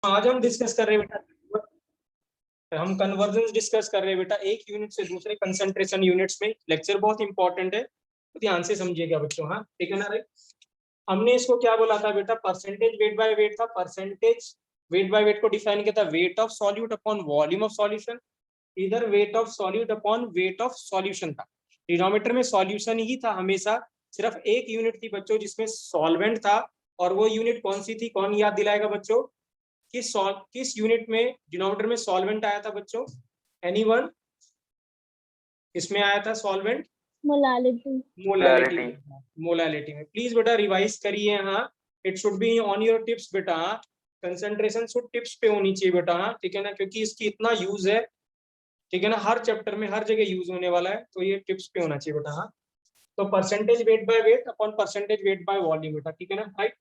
आज हम डिस्कस कर रहे हैं बेटा, हम कन्वर्जेंस डिस्कस कर रहे हैं बेटा, एक यूनिट से दूसरे कंसंट्रेशन यूनिट्स में। लेक्चर बहुत इंपॉर्टेंट है, तो ध्यान से समझिएगा बच्चों। हाँ ठीक है ना राइट। हमने इसको क्या बोला था बेटा, परसेंटेज वेट बाय वेट था। परसेंटेज वेट बाय वेट को डिफाइन किया था weight of solute upon volume of solution, इधर weight of solute upon weight of solution था। डिनोमिनेटर में सॉल्यूशन ही था हमेशा, सिर्फ एक यूनिट थी बच्चों जिसमें सॉल्वेंट था, और वो यूनिट कौन सी थी, कौन याद दिलाएगा बच्चों? किस यूनिट में डिनोमिनेटर में सॉल्वेंट आया था बच्चों? एनीवन? इसमें आया था सॉल्वेंट? मोलालिटी में। मोलालिटी में प्लीज बेटा रिवाइज करिए। हाँ it should be on your tips बेटा, कंसंट्रेशन शुड टिप्स पे होनी चाहिए बेटा। हाँ ठीक है ना, क्योंकि इसकी इतना यूज है, ठीक है ना, हर चैप्टर में हर जगह यूज होने वाला है, तो ये टिप्स पे होना चाहिए बेटा। हाँ तो percentage weight by weight upon percentage weight by volume बेटा, ठीक है ना राइट,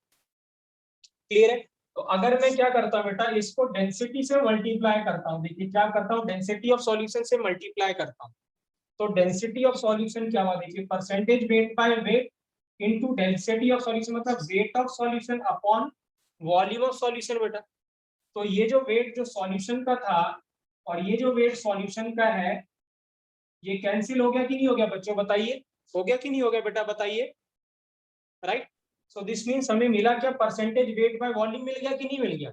क्लियर है। तो अगर मैं क्या करता हूँ बेटा, इसको डेंसिटी से मल्टीप्लाई करता हूँ, देखिए क्या करता हूँ, डेंसिटी ऑफ सॉल्यूशन से मल्टीप्लाई करता हूँ। तो डेंसिटी ऑफ सॉल्यूशन क्या हुआ, देखिए percentage weight by weight into density of solution, मतलब weight of solution upon volume of solution बेटा। तो ये जो वेट जो सॉल्यूशन का था और ये जो वेट सॉल्यूशन का है, ये कैंसिल हो गया कि नहीं हो गया बच्चों, बताइए, हो गया कि नहीं हो गया बेटा, बताइए राइट। सो दिस मीन्स हमें मिला क्या, परसेंटेज वेट बाय वॉल्यूम मिल गया कि नहीं मिल गया।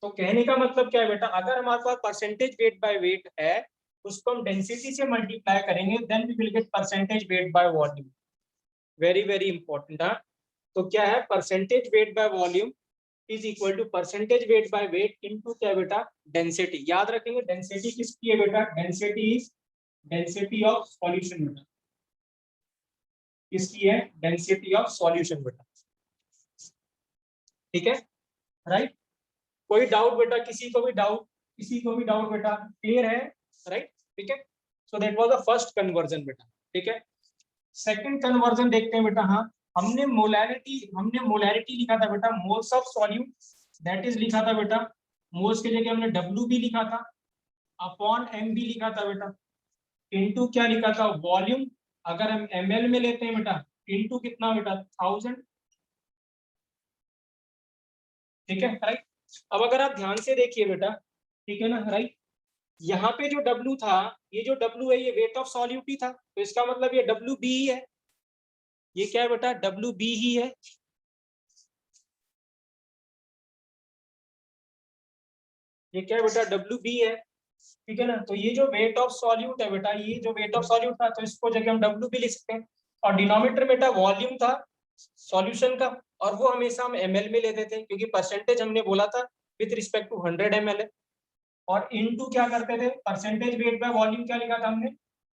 तो कहने का मतलब क्या है बेटा, अगर हमारे पास परसेंटेज वेट बाय वेट है, उसको हम डेंसिटी से मल्टीप्लाई करेंगे, then we will get percentage weight by volume. Very very important. हाँ तो क्या है, percentage weight by volume is equal to percentage weight by weight into क्या बेटा, डेंसिटी। याद रखेंगे डेंसिटी किसकी है बेटा, density is density of solution बेटा, किसकी है, डेंसिटी ऑफ सॉल्यूशन बेटा, ठीक है राइट। कोई डाउट बेटा, किसी को भी डाउट, किसी को भी डाउट बेटा, क्लियर है राइट, ठीक है। So that was the first conversion बेटा, ठीक है। सेकंड कन्वर्जन देखते हैं बेटा। हाँ हमने मोलैरिटी लिखा था बेटा, moles of solute, that is लिखा था बेटा, मोल्स की जगह हमने डब्ल्यू भी लिखा था, अपॉन एम भी लिखा था बेटा, इनटू क्या लिखा था, वॉल्यूम, अगर हम ml में लेते हैं बेटा, इनटू कितना बेटा, 1000, ठीक है राइट। अब अगर आप ध्यान से देखिए बेटा, ठीक है ना राइट, यहाँ पे जो W था, ये जो W है ये वेट ऑफ सॉल्यूट ही था, तो इसका मतलब ये WB ही है, ये क्या है बेटा, WB ही है, ये क्या है बेटा, WB है, ठीक है ना। तो ये जो वेट ऑफ सॉल्यूट है बेटा, ये जो वेट ऑफ सॉल्यूट था, तो इसको जगह हम WB लिख सकते हैं, और डिनोमिनेटर बेटा वॉल्यूम था सॉल्यूशन का, और वो हमेशा हम ml में लेते थे, क्योंकि परसेंटेज हमने बोला था विथ रिस्पेक्ट टू 100 ml है, और इनटू क्या करते थे, परसेंटेज वेट बाय वॉल्यूम क्या लिखा था हमने,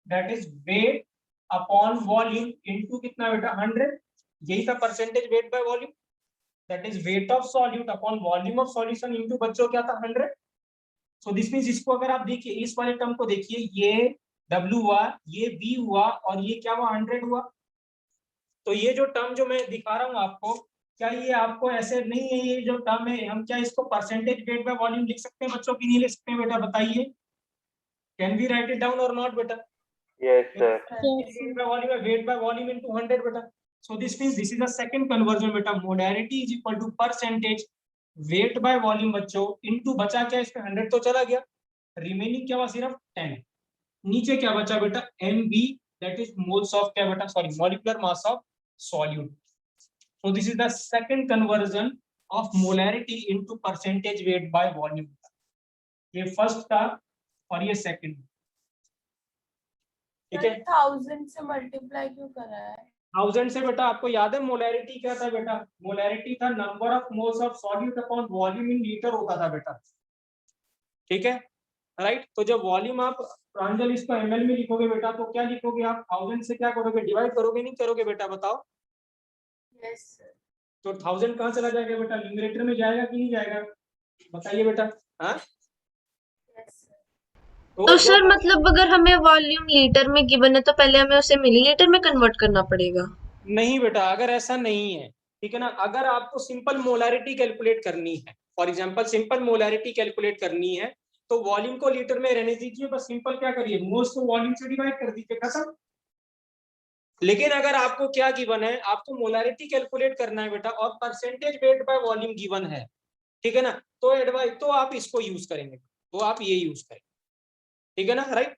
that is weight upon volume into कितना बेटा, 100, यही था percentage weight by volume, that is wait of solute upon volume of solution into बच्चों क्या था, 100। सो दिस मींस इसको अगर आप देखिए, इस वाले टर्म को देखिए, ये W हुआ, ये B हुआ, और ये क्या हुआ, 100 हुआ। तो ये जो टर्म जो मैं दिखा रहा हूँ आपको, क्या ये आपको ऐसे नहीं है, ये जो टर्म है, हम क्या इसको परसेंटेज वेट बाय वॉल्यूम लिख सकते हैं बच्चों की नहीं लिख सकते हैं बेटा, बताइए, can we write it down और नॉट बेटा? Yes, sir. Weight by volume, weight by volume into 100 beta. So this means this is the second conversion beta. Molarity is equal to percentage weight by volume बच्चों into बचा क्या, इसमें 100 तो चला गया, remaining क्या हुआ, सिर्फ 10। नीचे क्या बचा बेटा, MB, that is moles of क्या बेटा, sorry, molecular mass of solute. So this is the second conversion of molarity into percentage weight by volume. ये फर्स्ट था और ये सेकंड, ठीक है। 1000 से मल्टीप्लाई क्यों करा है? 1000 से बेटा, आपको याद है मोलैरिटी क्या था बेटा, मोलैरिटी था number of moles of solute upon volume in litre होता था बेटा, ठीक है राइट। तो जब वॉल्यूम आप प्रांजल इसको ml में लिखोगे बेटा, तो क्या लिखोगे आप, 1000 से क्या करोगे, डिवाइड करोगे नहीं करोगे बेटा, बताओ। Yes sir. तो 1000 कहाँ चला जाएगा बेटा, न्यूमरेटर में जाएगा कि नहीं जाएगा, बताइए बेटा। हाँ तो सर मतलब अगर हमें वॉल्यूम लीटर में गिवन है तो पहले हमें उसे मिलीलीटर में कन्वर्ट करना पड़ेगा? नहीं बेटा, अगर ऐसा नहीं है, ठीक है ना, अगर आपको सिंपल मोलैरिटी कैलकुलेट करनी है, for example simple molarity calculate करनी है, तो वॉल्यूम को लीटर में रहने दीजिए, बस सिंपल क्या करिए, मोल्स को वॉल्यूम से डिवाइड कर दीजिए, खत्म। लेकिन अगर आपको क्या गिवन है, आपको मोलैरिटी कैलकुलेट करना है बेटा, और percentage weight by volume given है, ठीक है ना। तो एडवाइस तो आप इसको यूज करेंगे, तो आप ये यूज करें, ठीक है ना, राइट।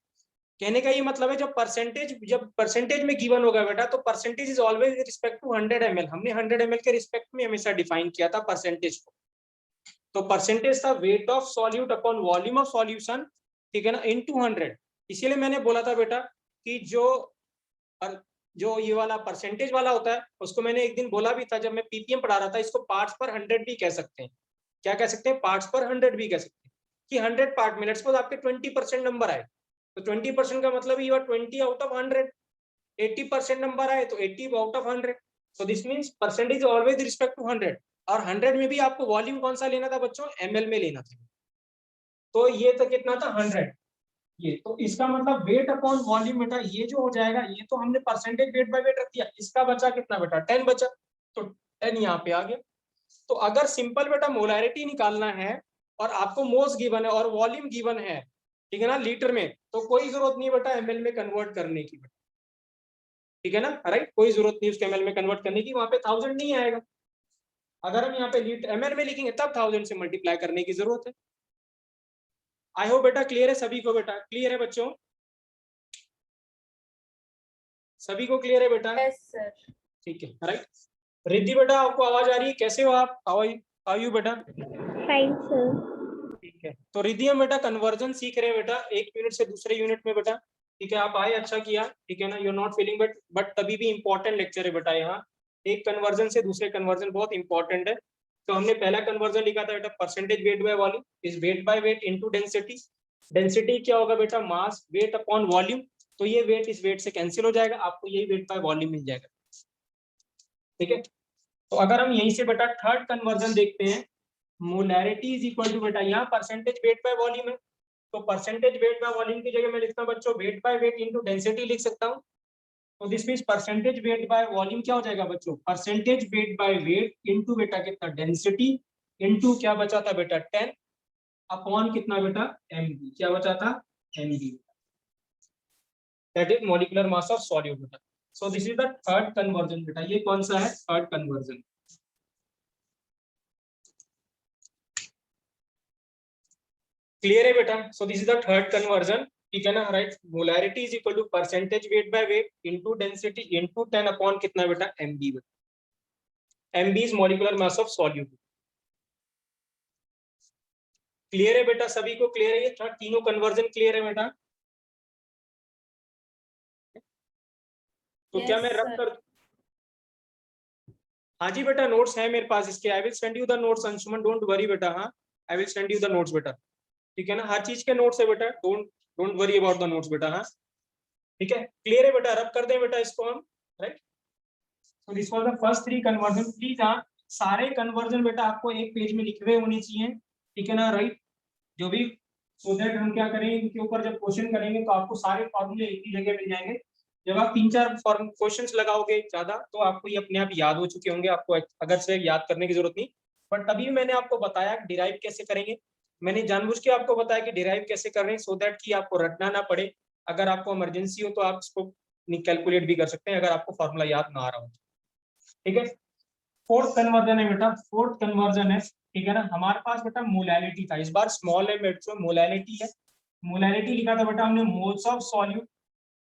कहने का ये मतलब है जब परसेंटेज में गिवन होगा बेटा, तो percentage is always respect to 100 ml। हमने 100 ml के रिस्पेक्ट में हमेशा डिफाइन किया था परसेंटेज को। तो परसेंटेज था weight of solute upon volume of solution, ठीक है ना, इनटू 100। इसीलिए मैंने बोला था बेटा कि जो ये वाला परसेंटेज वाला होता है उसको मैंने एक दिन बोला भी था जब मैं पीपीएम पढ़ा रहा था, इसको पार्ट्स पर 100 भी कह सकते हैं। क्या कह सकते हैं? पार्ट्स पर 100 भी कह सकते हैं कि 100 पार्ट में लेट्स सपोज आपके 20% नंबर आए, तो 20% का मतलब you are 20 out of 100। 80% number आए तो 80 out of 100। So this means percentage always respect to 100। और 100 में भी आपको वॉल्यूम कौन सा लेना था बच्चों? एमएल में लेना था। तो ये तो कितना था? 100। ये तो इसका मतलब वेट अपॉन वॉल्यूम बेटा ये जो हो जाएगा, ये तो हमने परसेंटेज वेट बाय वेट रख दिया, इसका बचा कितना बेटा? 10 बचा, तो 10 यहाँ पे आ गया। तो अगर सिंपल बेटा मोलैरिटी निकालना है और आपको मोल्स गिवन है और वॉल्यूम गिवन है, ठीक है ना, लीटर में, तो कोई जरूरत नहीं बेटा एमएल में कन्वर्ट करने की, ठीक है ना, राइट। कोई जरूरत नहीं उसके एमएल में कन्वर्ट करने की, वहां पे 1000 नहीं आएगा। अगर हम यहाँ पे लीटर एमएल में लिखेंगे तब 1000 से मल्टीप्लाई करने की जरूरत है। आई होप बेटा क्लियर है सभी को? बेटा क्लियर है बच्चों? सभी को क्लियर है बेटा? Yes sir. ठीक है, राइट। रिद्धि बेटा आपको आवाज आ रही है? कैसे हो आप? हाउ आर यू बेटा? Fine sir. ठीक है, तो रिद्धि हम बेटा कन्वर्जन सीख रहे हैं बेटा, एक यूनिट से दूसरे यूनिट में बेटा, ठीक है। आप आए, अच्छा किया, ठीक है ना। You are not feeling but तभी भी इंपॉर्टेंट लेक्चर है बेटा यहाँ। एक कन्वर्जन से दूसरे कन्वर्जन बहुत इंपॉर्टेंट है। तो हमने पहला कन्वर्जन लिखा था बेटा percentage weight by volume is wait by weight into density. Density क्या होगा बेटा? Mass weight upon volume. तो ये वेट इस वेट से कैंसिल हो जाएगा, आपको यही वेट बाय वॉल्यूम मिल जाएगा, ठीक है। तो अगर हम यहीं से बेटा थर्ड कन्वर्जन देखते हैं, मोलैरिटी इज इक्वल टू बेटा यहाँ परसेंटेज वेट बाय वॉल्यूम है, तो परसेंटेज वेट बाय वॉल्यूम की जगह मैं लिखता हूँ बच्चों wait by weight into density लिख सकता हूँ। तो this means percentage weight by volume क्या हो जाएगा बच्चों? Percentage weight by weight into बेटा कितना? डेंसिटी इनटू क्या बचा था बेटा? 10 अपॉन कितना बेटा? mg। क्या बचा था? mg, that is molecular mass of solute बेटा। So this is the third conversion बेटा। ये कौन सा है? Third conversion. क्लियर है बेटा? So this is the third conversion, ठीक है ना, right. Molarity is equal to percentage weight by weight into density into 10 upon कितना बेटा? mb। mb is molecular mass of solute. Clear है बेटा? सभी को क्लियर है? ये तीनों कन्वर्जन क्लियर है बेटा? तो क्या मैं रब कर? हाँ जी बेटा, नोट्स है मेरे पास इसके। I will send you the notes Anshuman, don't worry बेटा। हाँ, I will send you the notes बेटा, ठीक है ना। हर चीज के नोट्स है बेटा, don't worry about the notes बेटा। हाँ, ठीक है, क्लियर है बेटा? रब कर दें बेटा इसको हम, राइट। तो this was the first 3 conversion. Please हाँ, सारे कन्वर्जन बेटा आपको एक पेज में लिखे हुए होने चाहिए, ठीक है ना, राइट। जो भी, सो दैट हम क्या करेंगे, इनके ऊपर जब क्वेश्चन करेंगे तो आपको सारे फॉर्मूले एक ही जगह मिल जाएंगे। जब आप 3-4 क्वेश्चंस लगाओगे ज्यादा तो आपको ये अपने आप याद हो चुके होंगे, आपको अगर से याद करने की जरूरत नहीं। बट तभी मैंने आपको बताया डिराइव कैसे करेंगे। मैंने जानबूझ के आपको बताया कि डिराइव कैसे कर रहे हैं, सो दैट कि आपको रटना ना पड़े। अगर आपको इमरजेंसी हो तो आप इसको कैलकुलेट भी कर सकते हैं अगर आपको फॉर्मूला याद ना आ रहा हो, ठीक है। फोर्थ कन्वर्जन है बेटा, फोर्थ कन्वर्जन है, ठीक है ना। हमारे पास बेटा मोलैरिटी था, इस बार स्मॉल है बेटा, मोलैरिटी है। मोलैरिटी लिखा था बेटा हमने moles of solute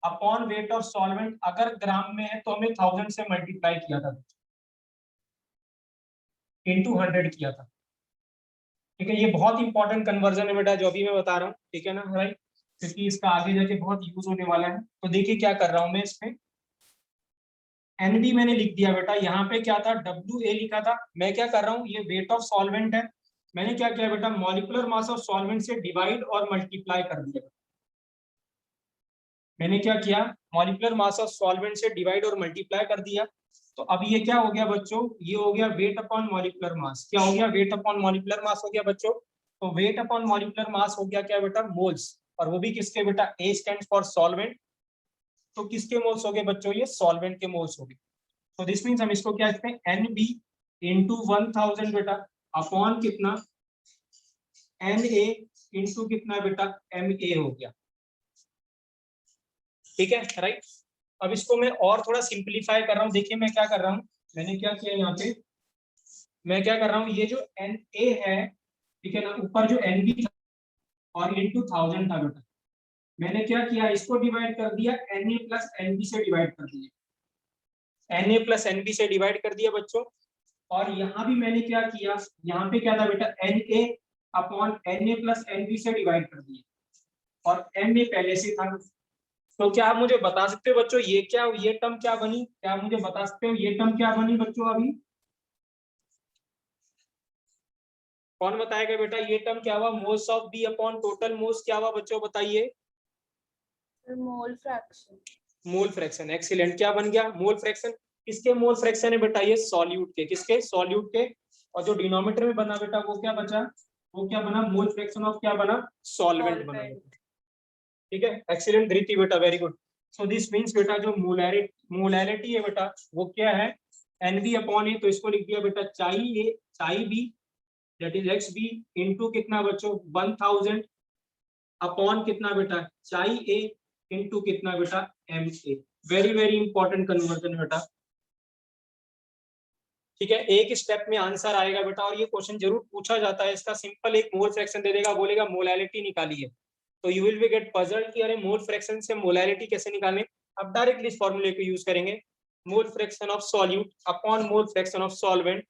upon weight of solvent. अगर ग्राम में है तो हमने 1000 से मल्टीप्लाई किया था, इनटू 100 किया था, ठीक है। ये बहुत इंपॉर्टेंट कन्वर्जन है बेटा जो अभी मैं बता रहा हूँ, ठीक है ना, राइट, क्योंकि इसका आगे जाके बहुत यूज होने वाला है। तो देखिए क्या कर रहा हूं मैं इसमें, एनबी मैंने लिख दिया बेटा। यहाँ पे क्या था? WA लिखा था। मैं क्या कर रहा हूँ, ये वेट ऑफ सॉल्वेंट है, मैंने क्या किया बेटा? मॉलिक्यूलर मास ऑफ सॉल्वेंट से डिवाइड और मल्टीप्लाई कर दिया। मैंने क्या किया? मॉलिक्यूलर मास ऑफ सॉल्वेंट से डिवाइड और मल्टीप्लाई कर दिया। तो अब ये क्या हो गया बच्चों? ये हो गया वेट अपॉन मॉलिक्यूलर मास। क्या हो गया? वेट अपॉन मॉलिक्यूलर मास हो गया बच्चों। तो वेट अपॉन मॉलिक्यूलर मास हो गया क्या बेटा? मोल्स। और वो भी किसके बेटा? A stands for solvent. तो किसके मोल्स हो गए बच्चों? ये सॉल्वेंट के मोल्स हो गए। तो दिस मीन्स हम इसको क्या लिखते हैं? NB इंटू 1000 बेटा अपॉन कितना? NA इंटू कितना बेटा? MA हो गया, ठीक है, राइट। अब इसको मैं और थोड़ा सिंप्लीफाई कर रहा हूँ। देखिए मैं क्या कर रहा हूँ, मैंने क्या किया यहाँ पे, मैं क्या कर रहा हूँ, ये जो Na है, ठीक है ना, ऊपर जो Nb और इंटू 1000 था बेटा, मैंने क्या किया, इसको डिवाइड कर दिया Na प्लस Nb से डिवाइड कर दिया, Na प्लस Nb से डिवाइड कर दिया बच्चों। और यहाँ भी मैंने क्या किया, यहाँ पे क्या था बेटा, Na upon Na plus Nb से डिवाइड कर दिया, और Na पहले से था। तो क्या आप मुझे बता सकते हो बच्चों, ये टर्म क्या बनी, क्या आप मुझे बता सकते हो ये टर्म क्या बनी बच्चों? अभी कौन बताएगा बेटा, ये टर्म क्या हुआ? Moles of B upon total moles क्या हुआ बच्चों, बताइए? Mole fraction. Mole fraction, excellent. क्या बन गया? Mole fraction. किसके मोल फ्रैक्शन है बेटा? ये सॉल्यूट के। किसके? सॉल्यूट के। और जो डिनोमिनेटर में बना बेटा, वो क्या बचा? वो क्या बना? मोल फ्रैक्शन ऑफ क्या बना? सॉल्वेंट बना। ठीक है, एक्सीलेंट धृति बेटा, very good. So this means बेटा, जो मोलैरिटी है बेटा, वो क्या है? Nb upon A. तो इसको लिख दिया बेटा chi B, that is X B into कितना बच्चों? 1000 अपॉन कितना बेटा? चाई ए इंटू कितना बेटा? M A. Very very important conversion बेटा। ठीक है, एक स्टेप में आंसर आएगा बेटा, और ये क्वेश्चन जरूर पूछा जाता है इसका। सिंपल एक मोल फ्रैक्शन दे देगा, बोलेगा मोलैरिटी निकालिए, तो you will be get puzzled कि अरे मोल फ्रैक्शन से मोलैरिटी कैसे निकालें। अब डायरेक्टली इस फॉर्मूले को यूज करेंगे, mole fraction of solute upon mole fraction of solvent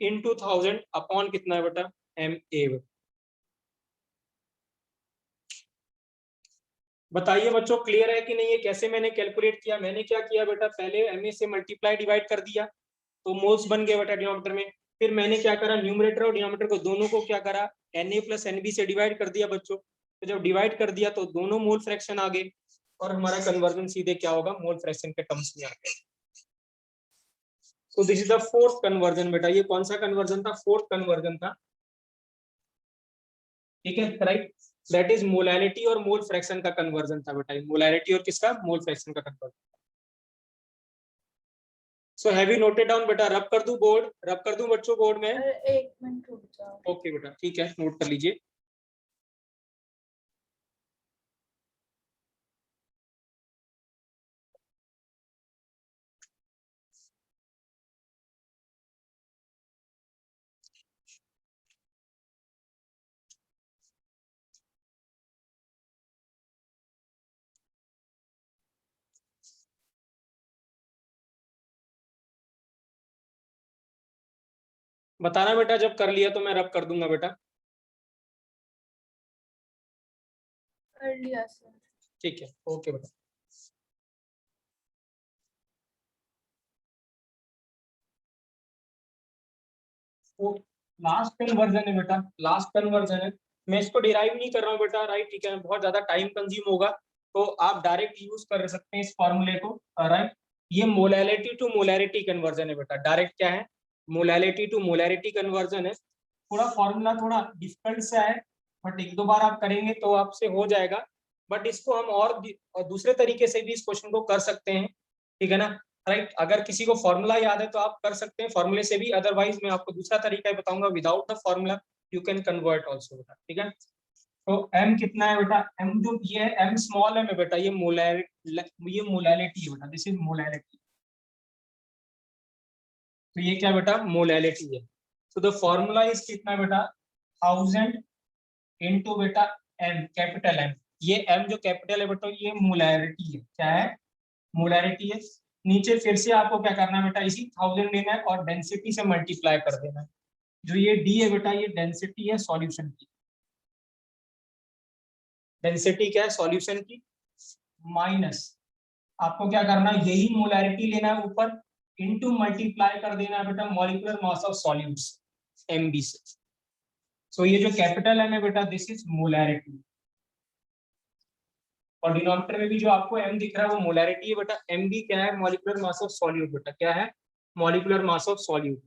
into 1000 upon कितना है बेटा? M A. बताइए बच्चों, क्लियर है कि नहीं? है कैसे मैंने कैलकुलेट किया? मैंने क्या किया बेटा, पहले एम से मल्टीप्लाई डिवाइड कर दिया, तो मोल्स बन गए बेटा डिनोमिनेटर में। फिर मैंने क्या करा, न्यूमरेटर और डिनोमिनेटर को दोनों को क्या करा, Na प्लस Nb से डिवाइड कर दिया बच्चों। तो जब डिवाइड कर दिया तो दोनों मोल फ्रैक्शन आ गए, और हमारा कन्वर्जन सीधे क्या होगा? मोल फ्रैक्शन के टर्म्स में आ गया। सो this is the fourth conversion बेटा। ये कौन सा कन्वर्जन था? फोर्थ कन्वर्जन था। ठीक है, राइट। दैट इज मोलैरिटी और मोल फ्रैक्शन का कन्वर्जन था बेटा। मोलैरिटी और किसका? मोल फ्रैक्शन का conversion. So have you noted down बेटा? रब कर दूं बोर्ड? रब कर दूं बच्चों बोर्ड में? एक मिनट रुक जाओ। ओके बेटा, ठीक है, नोट कर लीजिए। बताना बेटा, जब कर लिया तो मैं रब कर दूंगा बेटा। कर लिया सर। ठीक है, ओके बेटा। तो लास्ट कन्वर्जन है बेटा, लास्ट कन्वर्जन है। मैं इसको डिराइव नहीं कर रहा हूँ बेटा, राइट? ठीक है, बहुत ज्यादा टाइम कंज्यूम होगा, तो आप डायरेक्ट यूज कर सकते हैं इस फॉर्मूले को, राइट? ये मोलैरिटी टू मोलैरिटी कन्वर्जन है बेटा। डायरेक्ट क्या है? मोलैरिटी टू मोलैरिटी कन्वर्जन है। थोड़ा फॉर्मूला थोड़ा डिफिकल्ट सा है, बट एक दो बार आप करेंगे तो आपसे हो जाएगा। बट इसको हम और दूसरे तरीके से भी इस क्वेश्चन को कर सकते हैं, ठीक है ना, राइट? अगर किसी को फॉर्मूला याद है तो आप कर सकते हैं फॉर्मूले से भी, अदरवाइज मैं आपको दूसरा तरीका बताऊंगा, without the formula you can convert also बेटा। ठीक है, तो m कितना है बेटा? m जो ये है, m स्मॉल m है बेटा, ये मोलैरिटी है बेटा, दिस इज मोलैरिटी। तो ये क्या बेटा? मोलैरिटी है। तो द फॉर्मूला इज कितना बेटा? 1000 इनटू बेटा m, कैपिटल M। ये m जो कैपिटल है बेटा, ये मोलैरिटी है। क्या है? मोलैरिटी है। नीचे फिर से आपको क्या करना है बेटा? इसी 1000 लेना है और डेंसिटी से मल्टीप्लाई कर देना है। जो ये d है बेटा, ये डेंसिटी है सॉल्यूशन की। डेंसिटी क्या है? सॉल्यूशन की। माइनस आपको क्या करना है? यही मोलैरिटी लेना है ऊपर, इनटू मल्टीप्लाई कर देना है बेटा molecular mass of solutes, Mb से। सो ये जो कैपिटल M है बेटा, दिस इज मोलैरिटी। और डिनोमिनेटर में भी जो आपको m दिख रहा है वो मोलैरिटी है बेटा। Mb क्या है? मॉलिक्यूलर मास ऑफ सॉल्यूट बेटा। क्या है? Molecular mass of solute.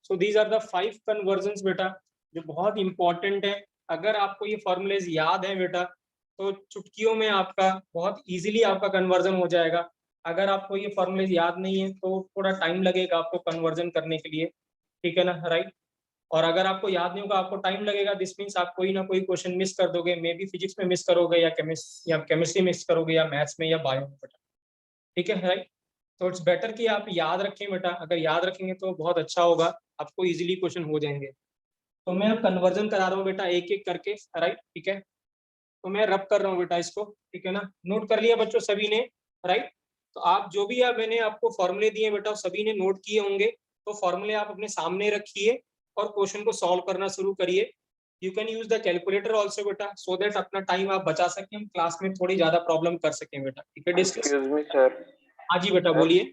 So these are the 5 conversions बेटा, जो बहुत इंपॉर्टेंट है। अगर आपको ये फॉर्मूलेज याद है बेटा, तो चुटकियों में आपका बहुत इजीली आपका कन्वर्जन हो जाएगा। अगर आपको ये फॉर्मूलेज याद नहीं है तो थोड़ा टाइम लगेगा आपको कन्वर्जन करने के लिए, ठीक है ना, राइट? और अगर आपको याद नहीं होगा, आपको टाइम लगेगा, दिस मीन्स आप कोई ना कोई क्वेश्चन मिस कर दोगे, मे बी फिजिक्स में मिस करोगे या केमिस्ट्री मिस करोगे या मैथ्स में या बायो में बेटा, ठीक है राइट। तो इट्स बेटर कि आप याद रखें बेटा, अगर याद रखेंगे तो बहुत अच्छा होगा, आपको इजीली क्वेश्चन हो जाएंगे। तो मैं कन्वर्जन करा रहा हूँ बेटा एक एक करके, राइट, ठीक है। तो मैं रब कर रहा हूँ बेटा इसको, ठीक है ना, नोट कर लिया बच्चों सभी ने, राइट। तो आप जो भी मैंने आपको फॉर्मूले दिए बेटा सभी ने नोट किए होंगे, तो फॉर्मूले आप अपने सामने रखिए और क्वेश्चन को सॉल्व करना शुरू करिए। You can use the calculator also बेटा, सो दैट अपना टाइम आप बचा सकें, हम क्लास में थोड़ी ज्यादा प्रॉब्लम कर सकें बेटा, ठीक है। डिस्कस, एक्सक्यूज मी सर, हाँ जी बेटा बोलिए।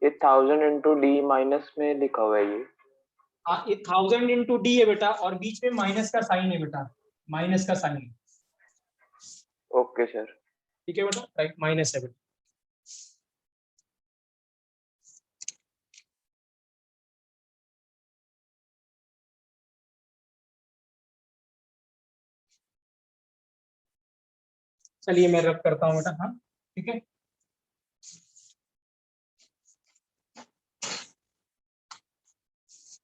ये 1000 इंटू डी माइनस में लिखा हुआ है ये। हाँ, ये 1000 इंटू डी है बेटा, और बीच में माइनस का साइन है बेटा, माइनस का साइन, ओके सर। ठीक है बेटा, राइट, माइनस है बेटा। चलिए मैं रब करता हूँ बेटा, हाँ ठीक है।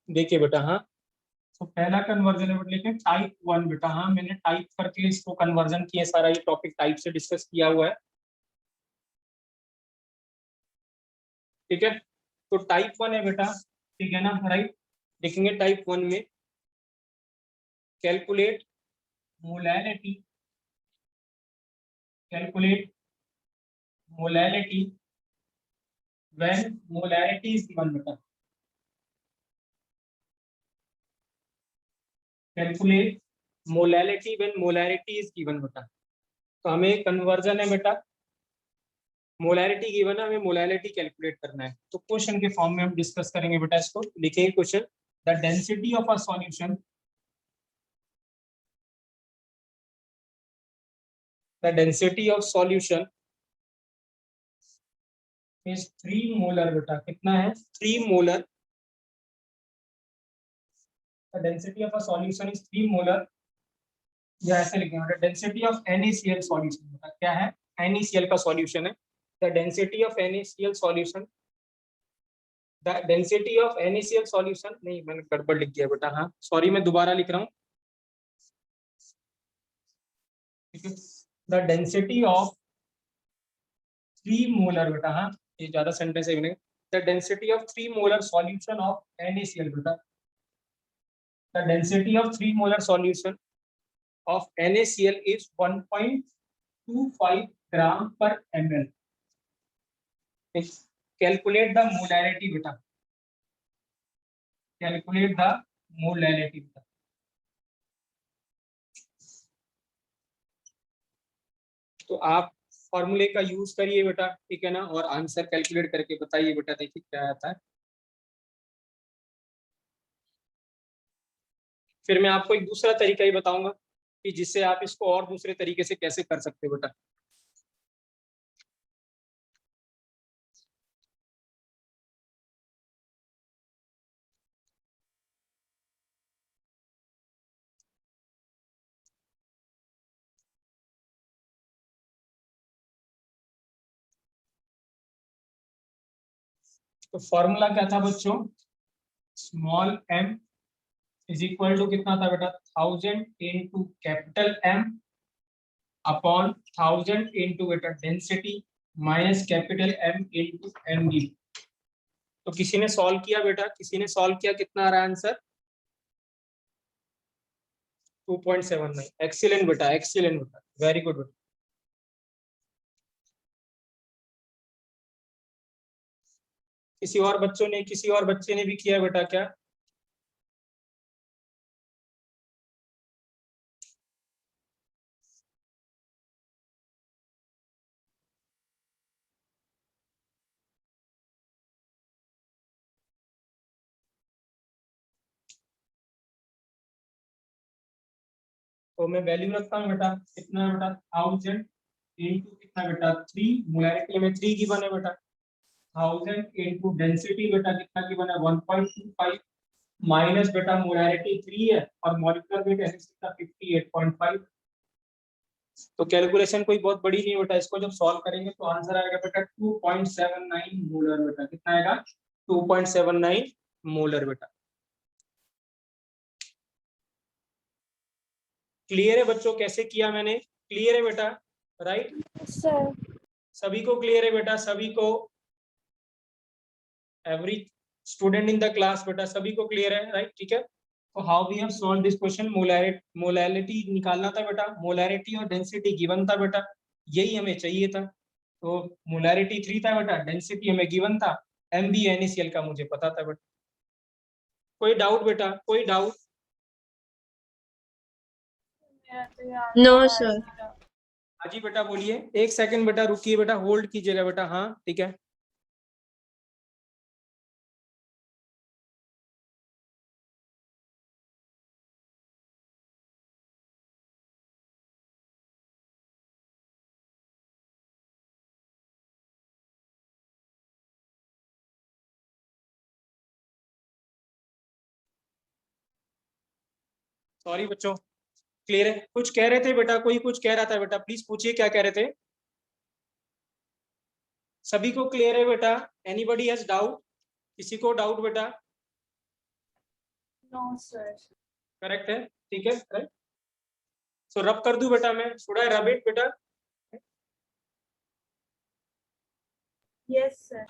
देखिए बेटा, हाँ तो पहला कन्वर्जन है बेटा, लेकिन टाइप 1 बेटा, हाँ मैंने टाइप करके इसको कन्वर्जन किया, सारा ये टॉपिक टाइप से डिस्कस किया हुआ है, ठीक है। तो टाइप 1 है बेटा, ठीक है ना, राइट। देखेंगे टाइप 1 में, calculate molality, calculate molality when molality is given बेटा, calculate molality when molality is given बेटा। तो हमें कन्वर्जन है बेटा, मोलैलिटी गिवन है, हमें मोलैलिटी कैलकुलेट करना है, तो क्वेश्चन के फॉर्म में हम डिस्कस करेंगे बेटा इसको। लिखेंगे question, the density of a solution, the density of solution is 3 molar बेटा, कितना है 3 molar, the density of a solution is 3 molar, या ऐसे लिखेंगे डेंसिटी ऑफ NaCl सॉल्यूशन बेटा, क्या है NaCl का सॉल्यूशन है, the density of NaCl solution, the density of NaCl solution, नहीं मैंने गड़बड़ लिख दिया बेटा, हाँ सॉरी, मैं दोबारा लिख रहा हूँ, ठीक है। द डेंसिटी ऑफ 3 मोलर बेटा, हाँ ये ज्यादा सेंटेंस है, the density of 3 molar solution of NaCl बेटा, the density of 3 molar solution of NaCl is 1.25 gram per ml. Calculate the molarity बेटा, calculate the molarity बेटा। तो आप फॉर्मूले का यूज करिए बेटा, ठीक है ना, और आंसर कैलकुलेट करके बताइए बेटा, देखिए क्या आता है। फिर मैं आपको एक दूसरा तरीका ही बताऊंगा कि जिससे आप इसको और दूसरे तरीके से कैसे कर सकते हो बेटा। तो फॉर्मूला क्या था बच्चों, small m is equal to कितना था बेटा, 1000 into capital M upon 1000 into बेटा density minus capital M into md। तो किसी ने सॉल्व किया बेटा, किसी ने सॉल्व किया, कितना आ रहा है आंसर 2.79। एक्सीलेंट बेटा, एक्सीलेंट बेटा, वेरी गुड बेटा। किसी और बच्चों ने, किसी और बच्चे ने भी किया बेटा क्या, तो मैं वैल्यू रखता हूँ बेटा, कितना है बेटा 1000 इंटू कितना बेटा 3, मोलैरिटी में 3 गिवन है बेटा, 1000 इंटू डेंसिटी बेटा कितना गिवन है 1.25 माइनस बेटा मोलैरिटी 3 है और मॉलिक्यूलर वेट है कितना 58.5। तो कैलकुलेशन कोई बहुत बड़ी नहीं बेटा, इसको जब सॉल्व करेंगे तो आंसर आएगा बेटा 2.79 मोलर बेटा, कितना आएगा 2.79 मोलर बेटा। क्लियर है बच्चों कैसे किया मैंने? क्लियर है बेटा? राइट, सर सभी को क्लियर है बेटा? सभी को, every student in the class बेटा, सभी को क्लियर है? राइट, ठीक है। तो how we have solve this question? Molarity निकालना था बेटा, मोलैरिटी और डेंसिटी गिवन था बेटा, यही हमें चाहिए था। तो मोलैरिटी 3 था बेटा, डेंसिटी हमें गिवन था, MB NaCl का मुझे पता था बेटा। कोई डाउट बेटा? कोई डाउट? मेरा तो याद No, आ sir. नहीं रहा। हाँ जी बेटा बोलिए, एक सेकंड बेटा रुकिए बेटा, होल्ड कीजिएगा बेटा। हाँ ठीक है। सॉरी बच्चों, क्लियर है? कुछ कह रहे थे बेटा, कोई कुछ कह रहा था बेटा, प्लीज पूछिए क्या कह रहे थे। सभी को क्लियर है बेटा? Anybody has doubt? किसी को डाउट बेटा? No sir. करेक्ट है, ठीक है, करेक्ट। सो रब कर दूं बेटा मैं? शुड आई रब इट बेटा? Yes sir.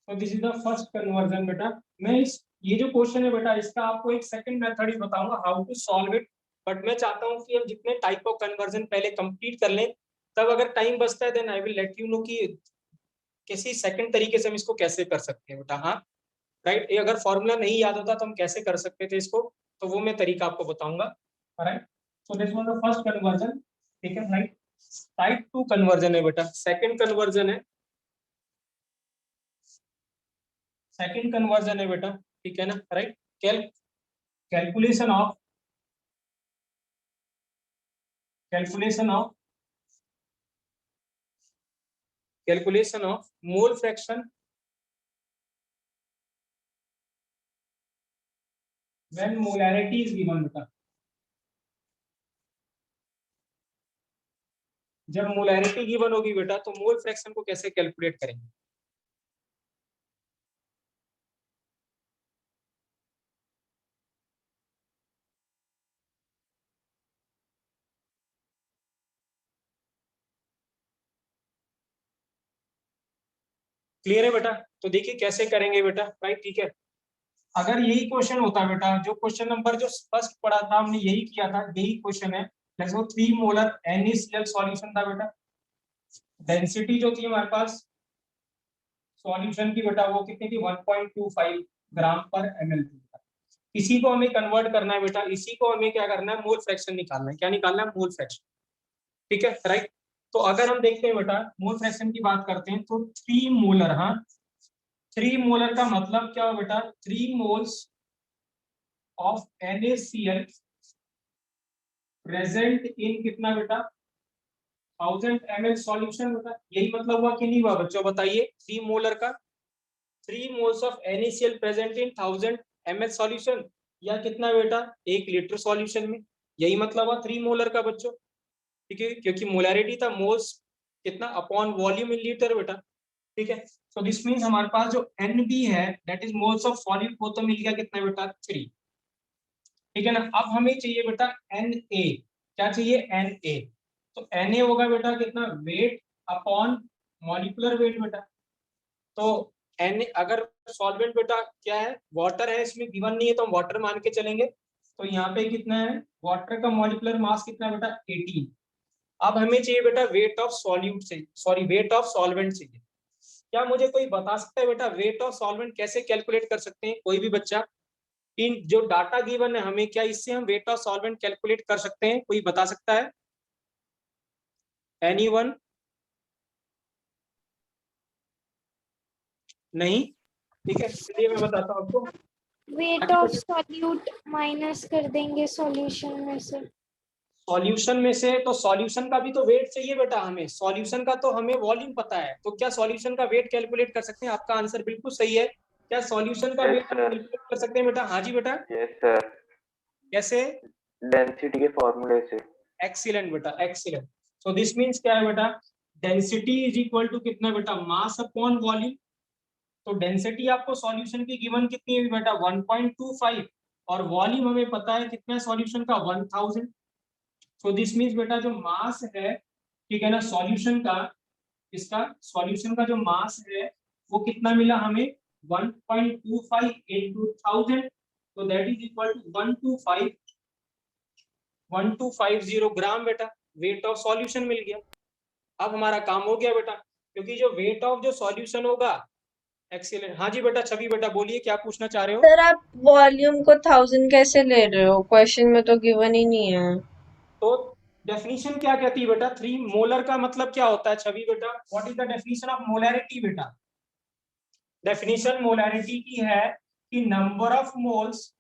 So this is the first conversion बेटा। मैं इस ये जो क्वेश्चन है बेटा, इसका आपको एक सेकंड मेथड ही बताऊंगा how to solve it, but मैं चाहता हूं कि हम जितने टाइप ऑफ कन्वर्जन पहले कंप्लीट कर लें, तब अगर टाइम बचता है then I will let you know कि किसी सेकंड तरीके से हम इसको कैसे कर सकते हैं बेटा। हाँ राइट, ये अगर फॉर्मूला नहीं याद होता तो हम कैसे कर सकते थे इसको, तो वो मैं तरीका आपको बताऊंगा। Right, so this was the first conversion, ठीक है। राइट, टाइप 2 कन्वर्जन है बेटा, सेकंड कन्वर्जन है, सेकंड कन्वर्जन है बेटा, ठीक है ना। Right, calculation of mole fraction when molarity is given बेटा। जब मोलैरिटी गिवन होगी बेटा तो मोल फ्रैक्शन को कैसे कैलकुलेट करेंगे? क्लियर है बेटा? तो देखिए कैसे करेंगे बेटा। राइट, ठीक है। अगर यही क्वेश्चन होता बेटा, जो क्वेश्चन नंबर जो फर्स्ट पढ़ा था हमने यही किया था, यही क्वेश्चन है। Let's go 3 molar NaCl solution था बेटा, डेंसिटी जो थी हमारे पास सॉल्यूशन की बेटा वो कितनी थी? 1.25 ग्राम पर ml थी। इसी को हमें कन्वर्ट करना है बेटा, इसी को हमें क्या करना है? मोल फ्रैक्शन निकालना है। क्या निकालना है? मोल फ्रैक्शन, ठीक है। राइट, तो अगर हम देखते हैं बेटा मोल फ्रैक्शन की बात करते हैं तो 3 मोलर, हाँ 3 मोलर का मतलब क्या हो बेटा? 3 मोल्स ऑफ NaCl प्रेजेंट इन कितना बेटा? 1000 ml सॉल्यूशन बेटा। यही मतलब हुआ कि नहीं हुआ बच्चों? बताइए। 3 मोलर का 3 moles of NaCl present in 1000 ml solution, या कितना बेटा? 1 लीटर सॉल्यूशन में। यही मतलब हुआ 3 मोलर का बच्चों, ठीक है, क्योंकि मोलैरिटी था मोल्स कितना अपॉन वॉल्यूम इन लीटर बेटा, ठीक है। सो दिस मींस हमारे पास जो NB है that is moles of solid, वो तो मिल गया कितना बेटा? 3, ठीक है ना। अब हमें चाहिए बेटा Na, क्या चाहिए? Na। तो Na होगा बेटा कितना? वेट अपॉन मॉलिक्यूलर वेट बेटा। तो Na अगर सॉल्वेंट बेटा क्या है? वाटर है, इसमें गिवन नहीं है तो हम वाटर मान के चलेंगे। तो यहाँ पे कितना है? वाटर का मॉलिक्यूलर मास कितना बेटा? 18। अब हमें चाहिए बेटा वेट ऑफ सॉल्यूट से, सॉरी वेट ऑफ सॉल्वेंट चाहिए। क्या मुझे कोई बता सकता है बेटा वेट ऑफ सॉल्वेंट कैसे कैलकुलेट कर सकते हैं? कोई भी बच्चा? इन जो डाटा गिवन है हमें, क्या इससे हम वेट ऑफ सॉल्वेंट कैलकुलेट कर सकते हैं? कोई बता सकता है? एनीवन? नहीं, ठीक है, चलिए मैं बताता हूँ आपको। वेट ऑफ सॉल्यूट माइनस कर देंगे सॉल्यूशन में से। सॉल्यूशन में से? तो सॉल्यूशन का भी तो वेट चाहिए बेटा हमें, सॉल्यूशन का तो हमें वॉल्यूम पता है, तो क्या सॉल्यूशन का वेट कैलकुलेट कर सकते हैं? आपका आंसर बिल्कुल सही है। क्या सॉल्यूशन का Yes, वेट sir. कैलकुलेट कर सकते हैं बेटा? हाँ जी बेटा। यस सर, कैसे? डेंसिटी के फॉर्मूले से। एक्सीलेंट बेटा, एक्सीलेंट। सो दिस मींस क्या है बेटा? डेंसिटी इज इक्वल टू कितना बेटा? Mass upon volume. तो डेंसिटी आपको सॉल्यूशन की गिवन कितनी है बेटा 1.25 और वॉल्यूम हमें पता है कितना है सॉल्यूशन का 1000। सो दिस मींस बेटा जो मास है, ठीक है ना, सॉल्यूशन का, इसका सॉल्यूशन का जो मास है वो कितना मिला हमें 1.25 into 1000, तो दैट इज इक्वल टू 1250 ग्राम बेटा वेट ऑफ सॉल्यूशन मिल गया। अब हमारा काम हो गया बेटा, क्योंकि जो वेट ऑफ जो सॉल्यूशन होगा, एक्सीलेंट। हाँ जी बेटा, छवि बेटा बोलिए क्या पूछना चाह रहे हो। सर आप वॉल्यूम को 1000 कैसे ले रहे हो? क्वेश्चन में तो गिवन ही नहीं है। तो डेफिनेशन क्या कहती है बेटा, 3 मोलर का मतलब क्या होता है छवि बेटा, what is the definition of molarity बेटा। डेफिनेशन मोलैरिटी की है कि number of moles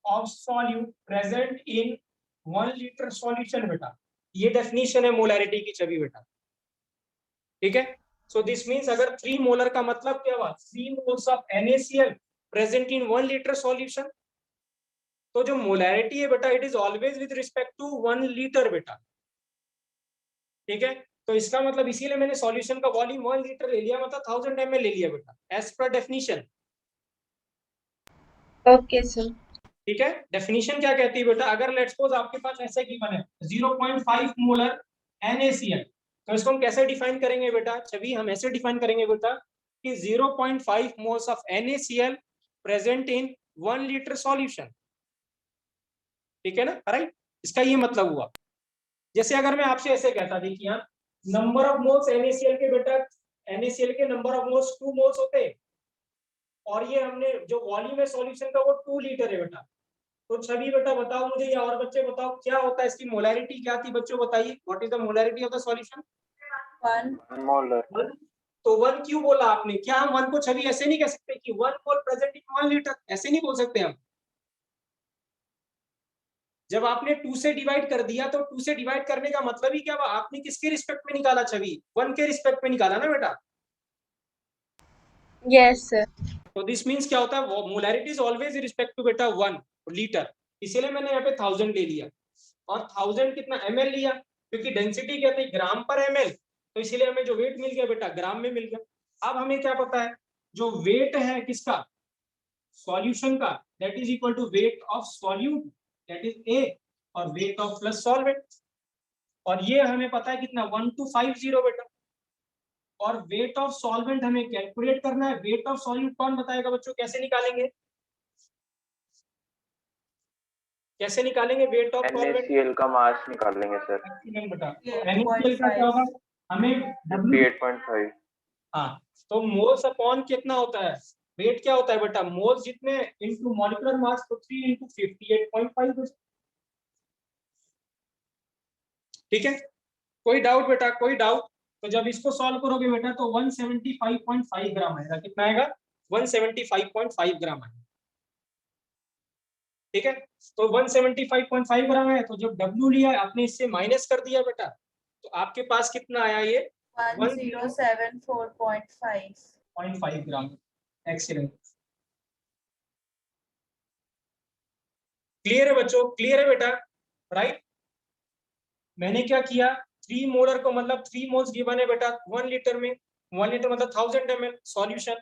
of solute present in 1 litre solution बेटा, ये डेफिनेशन है मोलैरिटी की छवि बेटा, ठीक है। सो दिस मींस अगर 3 मोलर का मतलब क्या हुआ, 3 moles of NaCl present in 1 litre solution. तो जो मोलैरिटी है बेटा it is always with respect to 1 litre बेटा, ठीक है। तो इसका मतलब इसीलिए मैंने सॉल्यूशन का वॉल्यूम 1 लीटर ले लिया, मतलब 1000 ml ले लिया बेटा as per definition, okay sir. ठीक है। डेफिनेशन क्या कहती है बेटा, अगर लेट्स सपोज आपके पास ऐसे गिवन है 0.5 मोलर NaCl, तो इसको हम कैसे डिफाइन करेंगे बेटा छवि, हम ऐसे डिफाइन करेंगे बेटा कि 0.5 moles of NaCl present in 1 litre solution, ठीक है ना, राइट। इसका ये मतलब हुआ, जैसे अगर मैं आपसे ऐसे कहता, देखिए यहाँ नंबर ऑफ मोल्स NaCl के बेटा, NaCl के नंबर ऑफ मोल्स 2 मोल्स होते हैं, और ये हमने जो वॉल्यूम है सॉल्यूशन का वो 2 लीटर है बेटा। तो छवि बेटा बताओ मुझे, या और बच्चे बताओ क्या होता है इसकी मोलैरिटी क्या थी, बच्चों बताइए what is the molarity of the solution. 1 molar. तो 1 क्यों बोला आपने, क्या हम 1 को छवि ऐसे नहीं कह सकते कि 1 मोल प्रेजेंट इन 1 लीटर, ऐसे नहीं बोल सकते हम। जब आपने 2 से डिवाइड कर दिया तो 2 से डिवाइड करने का मतलब ही क्या हुआ, आपने किसके रिस्पेक्ट में निकाला छवि, 1 के रिस्पेक्ट में निकाला ना बेटा। Yes sir. तो दिस मींस क्या होता है, molarity is always respect to बेटा 1 लीटर, इसीलिए मैंने यहाँ पे 1000 ले लिया, और 1000 कितना ml लिया, क्योंकि डेंसिटी क्या थी ग्राम पर ml, तो इसीलिए हमें जो वेट मिल गया बेटा ग्राम में मिल गया। अब हमें क्या पता है, जो वेट है किसका, सॉल्यूशन का, that is equal to weight of solute, that is A, और वेट ऑफ प्लस सॉल्वेंट, और ये हमें पता है कितना 1250 बेटा, और वेट ऑफ सॉल्वेंट हमें कैलकुलेट करना है। वेट ऑफ सॉल्यूट कौन बताएगा बच्चों, कैसे निकालेंगे, कैसे निकालेंगे वेट ऑफ सॉल्वेंट। NaCl का मास निकाल लेंगे सर। बेटा तो NaCl का क्या होगा, हमें W, 58.5। हाँ, तो मोल्स अपॉन कितना होता है, वेट क्या होता है बेटा, मोल्स जितने इनटू मॉलिक्यूलर मास, तो 3 into 58.5, ठीक है। कोई डाउट बेटा, कोई डाउट। तो जब इसको सॉल्व करोगे बेटा तो 175.5 ग्राम आएगा, कितना आएगा 175.5 ग्राम आएगा, ठीक है। तो 175.5 ग्राम है, तो जब W लिया आपने इससे माइनस कर दिया बेटा, तो आपके पास कितना आया ये 1074.5 0.5 ग्राम। एक्सीलेंट, क्लियर है बच्चों, क्लियर है बेटा, राइट। मैंने क्या किया, 3 मोलर को मतलब 3 मोल्स गिवन है बेटा 1 लीटर में, 1 लीटर मतलब 1000 ml सॉल्यूशन,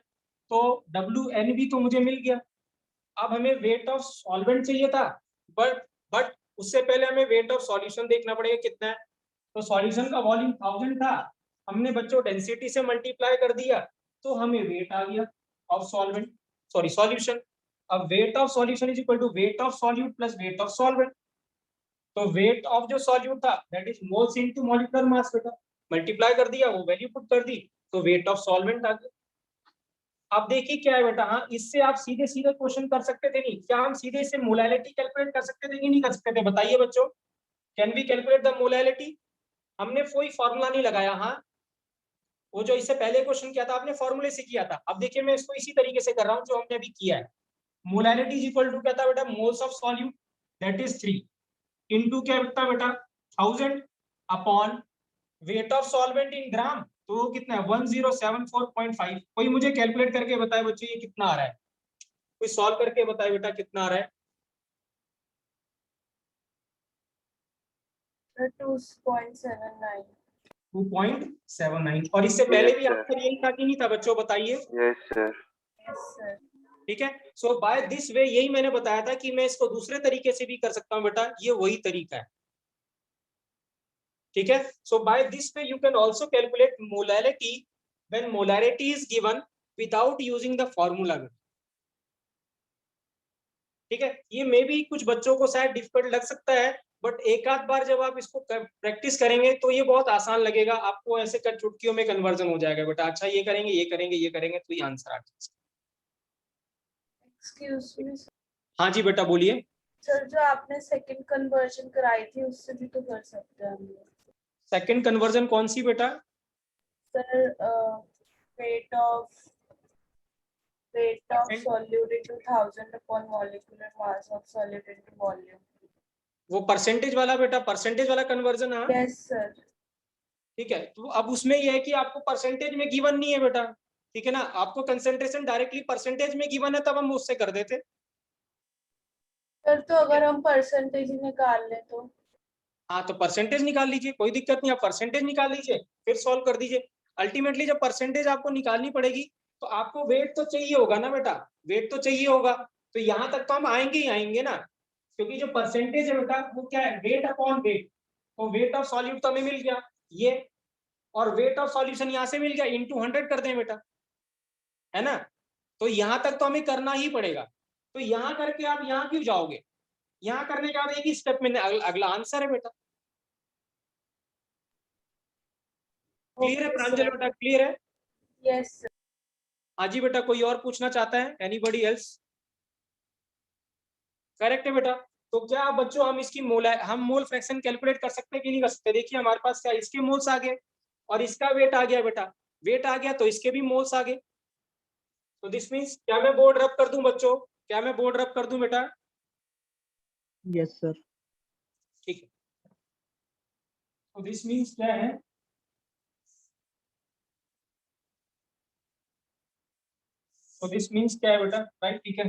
तो WN भी तो मुझे मिल गया। अब हमें वेट ऑफ सॉल्वेंट चाहिए था, बट उससे पहले हमें वेट ऑफ सॉल्यूशन देखना पड़ेगा कितना है। तो सॉल्यूशन का वॉल्यूम 1000 था, हमने बच्चों डेंसिटी से मल्टीप्लाई कर दिया, तो हमें वेट आ गया ऑफ सॉल्वेंट, सॉरी सॉल्यूशन। अब weight of solution is equal to weight of solute plus weight of solvent, तो वेट ऑफ जो सॉल्यूट था that is moles into molecular mass बेटा, मल्टीप्लाई कर दिया, वो वैल्यू पुट कर दी, तो वेट ऑफ सॉल्वेंट आ गया। अब देखिए क्या है बेटा, हाँ इससे आप सीधे सीधे क्वेश्चन कर सकते थे, नहीं क्या हम सीधे इससे मोलैलिटी कैलकुलेट कर सकते थे कि नहीं कर सकते थे, बताइए बच्चों, can we calculate the molality. हमने कोई फॉर्मूला नहीं लगाया, हाँ वो जो इससे पहले क्वेश्चन किया था आपने फॉर्मूले से किया था। अब देखिए मैं इसको इसी तरीके से कर रहा हूँ जो हमने अभी किया है। मोलैलिटी इज इक्वल टू क्या था बेटा, moles of solute that is 3 into क्या था बेटा 1000 upon weight of solvent in gram, तो वो कितना है 1074.5। कोई मुझे कैलकुलेट करके बताए बच्चों ये कितना आ रहा है, कोई सॉल्व करके बताए बेटा कितना आ रहा है। 2.79 2.79। और इससे पहले भी Yes, sir. आंसर यही था कि नहीं था बच्चों, बताइए। Yes, sir. Yes, sir. ठीक है, सो बाय दिस वे यही मैंने बताया था कि मैं इसको दूसरे तरीके से भी कर सकता हूं बेटा, ये वही तरीका है। ठीक है, so by this way you can also calculate molarity when molarity is given without using the formula. ठीक है, ये मे भी कुछ बच्चों को शायद डिफिकल्ट लग सकता है, बट एक आध बार जब आप इसको प्रैक्टिस करेंगे तो ये बहुत आसान लगेगा आपको, ऐसे कर चुटकियों में कन्वर्जन हो जाएगा बेटा। अच्छा ये करेंगे ये करेंगे ये करेंगे तो ये आंसर आ जाएगा। Excuse me, sir. हाँ जी बेटा बोलिए। सर जो आपने सेकंड कन्वर्जन कराई थी उससे भी तो कर सकते हैं हम लोग। सेकंड कन्वर्जन कौन सी बेटा? Sir weight of Second? solute into 1000 upon molecular mass of solute into volume. वो परसेंटेज वाला बेटा, परसेंटेज वाला कन्वर्जन। हाँ Yes, sir. ठीक है, तो अब उसमें यह है कि आपको परसेंटेज में गिवन नहीं है बेटा, ठीक है ना, आपको कंसेंट्रेशन डायरेक्टली परसेंटेज में गिवन है, तब हम उससे कर देते। सर तो अगर हम परसेंटेज निकाल लें तो? हाँ तो परसेंटेज निकाल लीजिए, कोई दिक्कत नहीं, आप परसेंटेज निकाल लीजिए फिर सॉल्व कर दीजिए। अल्टीमेटली जब परसेंटेज आपको निकालनी पड़ेगी तो आपको वेट तो चाहिए होगा ना बेटा, वेट तो चाहिए होगा, तो यहाँ तक तो हम आएंगे ही आएंगे ना, क्योंकि जो परसेंटेज है बेटा वो क्या है, वेट अपॉन वेट। तो वेट ऑफ सॉल्यूट तो हमें मिल गया ये, और वेट ऑफ सॉल्यूशन यहाँ से मिल गया, इंटू 100 कर दें बेटा, है ना। तो यहाँ तक तो हमें करना ही पड़ेगा, तो यहाँ करके आप यहाँ क्यों जाओगे, यहाँ करने के बाद एक ही स्टेप में अगला आंसर है बेटा। क्लियर है Okay, प्रांजल sir. बेटा, क्लियर है? Yes, sir. हाँ जी बेटा, कोई और पूछना चाहता है? Anybody else? करेक्ट है बेटा। तो क्या बच्चों हम मोल फ्रैक्शन कैलकुलेट कर सकते हैं कि नहीं कर सकते? देखिए हमारे पास क्या, इसके मोल्स आ गए और इसका वेट आ गया बेटा, वेट आ गया तो इसके भी मोल्स आ गए। तो दिस मीन्स, क्या मैं बोर्ड रब कर दूं बच्चों, क्या मैं बोर्ड रब कर दूं बेटा? Yes sir. ठीक है, तो दिस मीन्स क्या है, तो दिस मीन्स क्या है बेटा, राइट, ठीक है।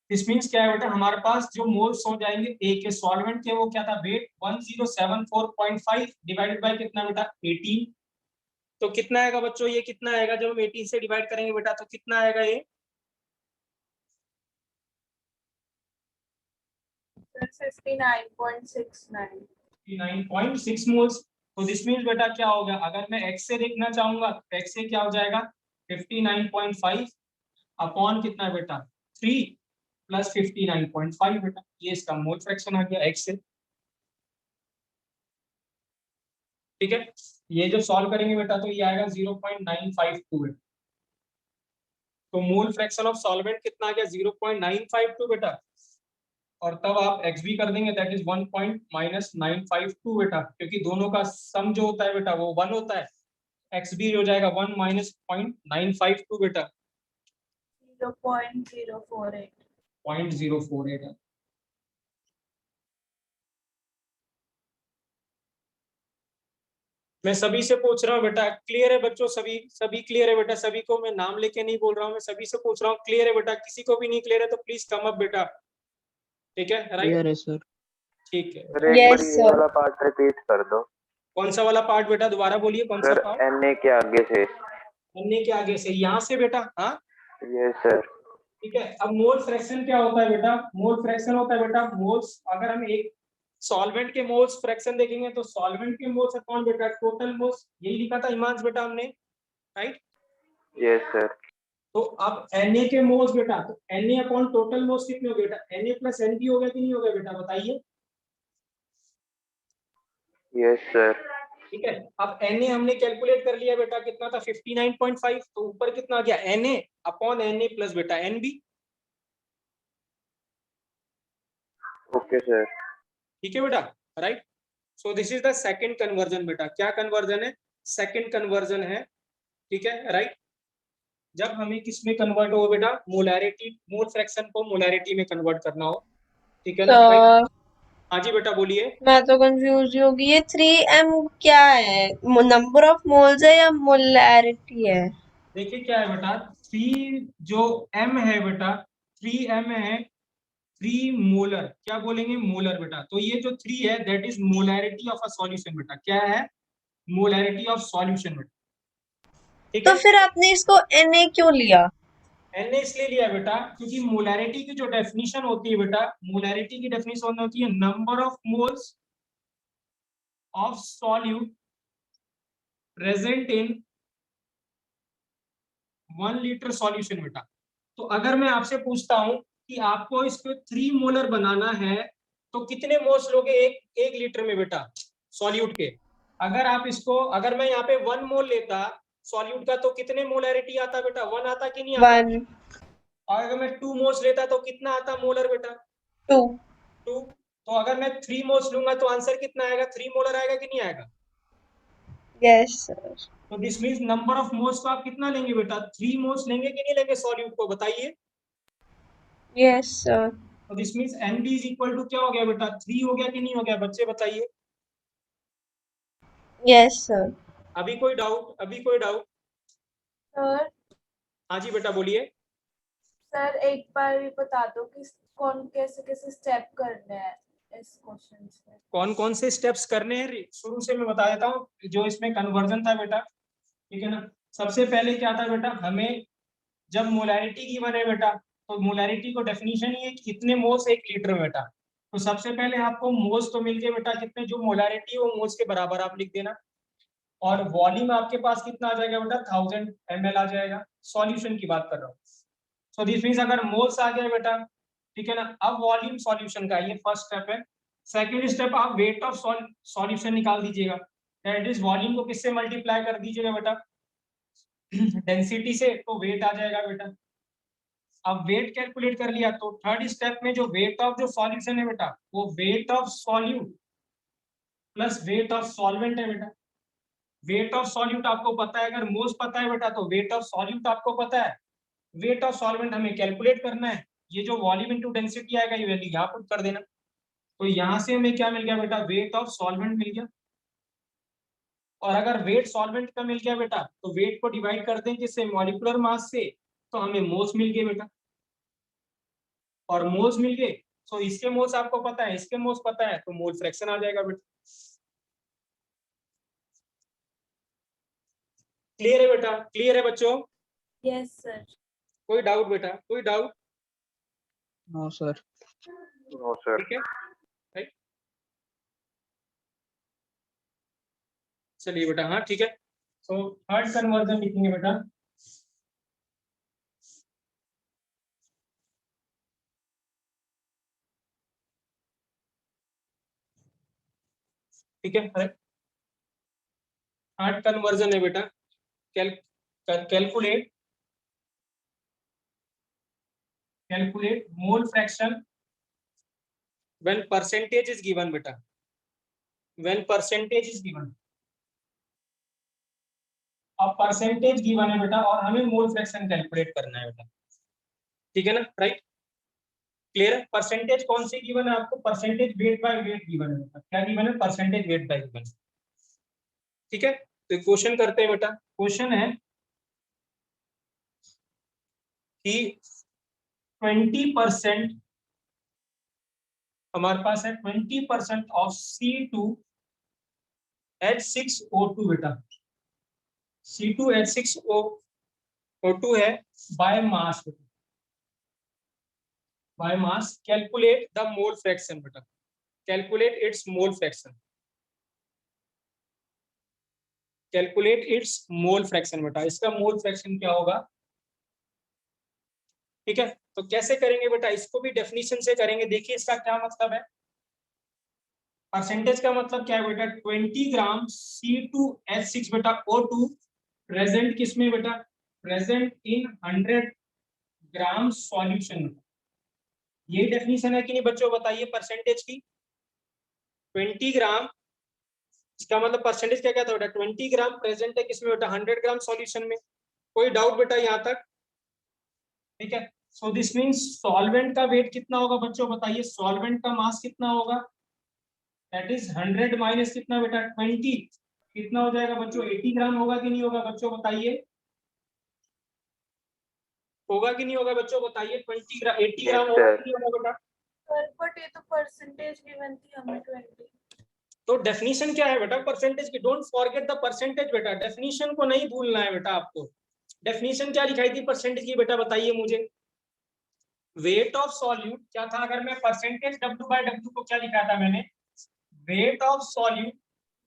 दिस मीन्स क्या है बेटा, हमारे पास जो मोल्स हो जाएंगे ए के सॉल्वेंट के, वो क्या था, वेट 1074.5 डिवाइडेड बाय कितना बेटा, 18। तो कितना आएगा बच्चों, ये कितना आएगा जब हम 18 से डिवाइड करेंगे बेटा, तो कितना आएगा ये? Sir, 59.69. 59.6 मोल्स। तो दिस मीन्स बेटा क्या हो गया, अगर मैं x से देखना चाहूंगा तो x से क्या हो जाएगा, 59.5 अपॉन कितना बेटा, 3 प्लस 59.5 बेटा, ये इसका मोल फ्रैक्शन आ गया x से। ठीक है, ये जो सॉल्व करेंगे बेटा तो ये आएगा 0.952 बेटा। तो मोल फ्रैक्शन ऑफ सॉल्वेंट कितना आ गया, 0.952 बेटा, और तब आप x भी कर देंगे, दैट इज 1.-952 बेटा, क्योंकि दोनों का सम जो होता है बेटा वो 1 होता है, x भी हो जाएगा 1 माइनस 0.952 बेटा, 0.048. 0.048 है। मैं सभी से पूछ रहा हूँ बेटा, क्लियर है बच्चों, सभी क्लियर है बेटा, सभी को मैं नाम लेके नहीं बोल रहा हूँ, मैं सभी से पूछ रहा हूँ, क्लियर है बेटा? किसी को भी नहीं क्लियर है तो प्लीज कम अप बेटा, ठीक है, राइट, क्लियर है सर। ठीक है। सर एक Yes, बार ये sir. वाला पार्ट रिपीट कर दो। कौन सा वाला पार्ट बेटा, दोबारा बोलिए, कौन सा सर पार्ट? Na के आगे से। अन्य के आगे से, यहाँ से बेटा, हाँ यस सर। ठीक है। अब मोल फ्रैक्शन क्या होता है बेटा, मोल फ्रैक्शन होता है बेटा मोल्स, अगर हम एक सॉल्वेंट के मोल्स फ्रैक्शन देखेंगे तो सॉल्वेंट के मोल्स अपॉन बेटा टोटल मोल्स, यही लिखा था हिमांश बेटा हमने, राइट। Yes sir. तो अब Na के मोल्स बेटा, तो Na अपॉन टोटल मोल्स कितने हो गए बेटा, Na प्लस Nb हो गया कि नहीं हो गया बेटा, बताइए। Yes sir. ठीक है, अब Na हमने कैलकुलेट कर लिया बेटा, कितना था 59.5, तो ऊपर कितना आ गया Na अपॉन Na प्लस बेटा Nb। Okay sir. ठीक है बेटा, right. So this is the second conversion बेटा, क्या कन्वर्जन है, सेकंड कन्वर्जन है, ठीक है, राइट। जब हमें किस में कन्वर्ट हो बेटा, मोलैरिटी, मोल फ्रैक्शन को मोलैरिटी में कन्वर्ट करना हो, ठीक है ना। सर हाँ जी बेटा बोलिए। मैं तो कंफ्यूज होगी, ये 3m क्या है, नंबर ऑफ मोल्स है या मोलैरिटी है? देखिए क्या है बेटा, 3 जो m है बेटा, 3m है, 3 मोलर, क्या बोलेंगे मोलर बेटा। तो ये जो 3 है that is molarity of a solution बेटा। क्या है? मोलैरिटी ऑफ सॉल्यूशन बेटा। ठीक तो है, फिर आपने इसको Na क्यों लिया? एन इसलिए लिया बेटा क्योंकि मोलैरिटी की जो डेफिनेशन होती है बेटा, मोलैरिटी की डेफिनेशन होती है number of moles of solute present in 1 litre solution बेटा। तो अगर मैं आपसे पूछता हूं कि आपको इसको 3 मोलर बनाना है तो कितने मोल्स लोगे एक लीटर में बेटा सॉल्यूट के? अगर आप इसको, अगर मैं यहाँ पे 1 मोल लेता सॉल्यूट का तो कितने मोलैरिटी आता बेटा? 1 आता कि नहीं आता? 1, और अगर मैं 2 मोल्स लेता तो कितना आता मोलर बेटा? 2. 2। तो अगर मैं 3 मोल्स लूंगा तो आंसर कितना आएगा? 3 मोलर आएगा कि नहीं आएगा? Yes, sir. तो this means number of moles को आप कितना लेंगे बेटा? 3 मोल्स लेंगे कि नहीं लेंगे सॉल्यूट को, बताइए। Yes, sir. तो this means NB is equal to क्या हो गया बेटा? 3 हो गया कि नहीं हो गया बच्चे, बताइए। Yes, sir. अभी कोई डाउट? अभी कोई डाउट? सर हाँ जी बेटा बोलिए। सर एक बार ये बता दो कि कौन कैसे कैसे स्टेप करने हैं इस क्वेश्चन में। कौन कौन से स्टेप्स करने हैं शुरू से मैं बता देता हूँ। जो इसमें कन्वर्जन था बेटा, ठीक है ना, सबसे पहले क्या था बेटा, हमें जब मोलैरिटी गिवन है बेटा तो मोलैरिटी को डेफिनेशन ही है कि कितने मोल्स 1 लीटर में बेटा। तो सबसे पहले आपको मोल्स तो मिल गए बेटा कितने, जो मोलैरिटी है वो मोल्स के बराबर आप लिख देना। और वॉल्यूम आपके पास कितना आ जाएगा बेटा? 1000 ml आ जाएगा। सॉल्यूशन की बात कर रहा हूँ। सो दिस मींस अगर मोल्स आ गया बेटा, ठीक है ना, अब वॉल्यूम सॉल्यूशन का, ये फर्स्ट स्टेप है। सेकंड स्टेप, आप वेट ऑफ सॉल्यूशन निकाल दीजिएगा। दैट इज वॉल्यूम को किससे मल्टीप्लाई कर दीजिएगा बेटा? डेंसिटी से, तो वेट आ जाएगा बेटा। अब वेट कैलकुलेट कर लिया तो थर्ड स्टेप में जो वेट ऑफ जो सॉल्यूशन है बेटा, वो wait of solute plus weight of solvent है बेटा। वेट ऑफ सॉल्यूट आपको पता है, अगर मोल्स पता है बेटा तो वेट ऑफ सॉल्यूट आपको पता है। वेट ऑफ सॉल्वेंट हमें कैलकुलेट करना है। ये जो वॉल्यूम इनटू डेंसिटी आएगा ये वैल्यू यहाँ पुट कर देना। तो यहाँ से हमें क्या मिल गया बेटा? वेट ऑफ सॉल्वेंट मिल गया। और अगर वेट सॉल्वेंट का मिल गया बेटा तो वेट को डिवाइड कर दें किससे? मॉलिक्यूलर मास से, तो हमें मोल्स मिल गए बेटा। और मोल्स मिल गए तो इसके मोल्स आपको पता है, इसके मोल्स पता है, तो मोल फ्रैक्शन आ जाएगा बेटा। क्लियर है बेटा? क्लियर है बच्चों? Yes sir. कोई डाउट बेटा? कोई doubt? No sir. No sir. ठीक है, राइट, चलिए बेटा। हाँ ठीक है, तो थर्ड कन्वर्जन लिखेंगे बेटा। ठीक है, थर्ड कन्वर्जन है बेटा। Calculate mole fraction when percentage is given बेटा। व्हेन परसेंटेज इज गिवन, अब परसेंटेज गिवन है बेटा और हमें मोल फ्रैक्शन कैलकुलेट करना है बेटा। ठीक है ना, राइट, क्लियर है? परसेंटेज कौन सी गिवन है आपको? Percentage weight by wait given है बेटा। क्या गिवन है? Percentage weight bye given. ठीक है, तो क्वेश्चन करते हैं बेटा। क्वेश्चन है कि 20% हमारे पास है 20% ऑफ C2H6O2 बेटा। C2H6O2 है by mass, by mass. Calculate the mole fraction बेटा, calculate its mole fraction, calculate its mole fraction बेटा। इसका मोल फ्रैक्शन क्या होगा? ठीक है, तो कैसे करेंगे बेटा? इसको भी डेफिनेशन से करेंगे। देखिए इसका क्या मतलब है। परसेंटेज का मतलब क्या है बेटा? 20 ग्राम C2H6 बेटा O2 प्रेजेंट किसमें बेटा? Present in 100 gram solution. ये डेफिनेशन है कि नहीं बच्चों, बताइए परसेंटेज की। 20 ग्राम, इसका मतलब परसेंटेज क्या कहता है बेटा? 20 ग्राम प्रेजेंट है किसमें बेटा? 100 ग्राम सॉल्यूशन में। कोई डाउट बेटा यहाँ तक? ठीक है, सो दिस मीन्स सॉल्वेंट का वेट कितना होगा बच्चों, बताइए। सॉल्वेंट का मास कितना होगा? दैट इज 100 माइनस कितना बेटा? 20, कितना हो जाएगा बच्चों? 80 ग्राम होगा कि नहीं होगा बच्चों, बताइए। होगा कि नहीं होगा बच्चों, बताइए। 20 ग्राम 80 ग्राम होगा कि नहीं होगा बेटा? सर बट ये तो परसेंटेज गिवन थी हमें 20। तो डेफिनेशन क्या है बेटा परसेंटेज की? डोंट फॉरगेट द परसेंटेज बेटा, डेफिनेशन को नहीं भूलना है बेटा आपको। डेफिनेशन क्या लिखाई थी परसेंटेज की बेटा, बताइए मुझे। वेट ऑफ सॉल्यूट क्या था? अगर मैं परसेंटेज W/W को क्या लिखा था मैंने? Wait of solute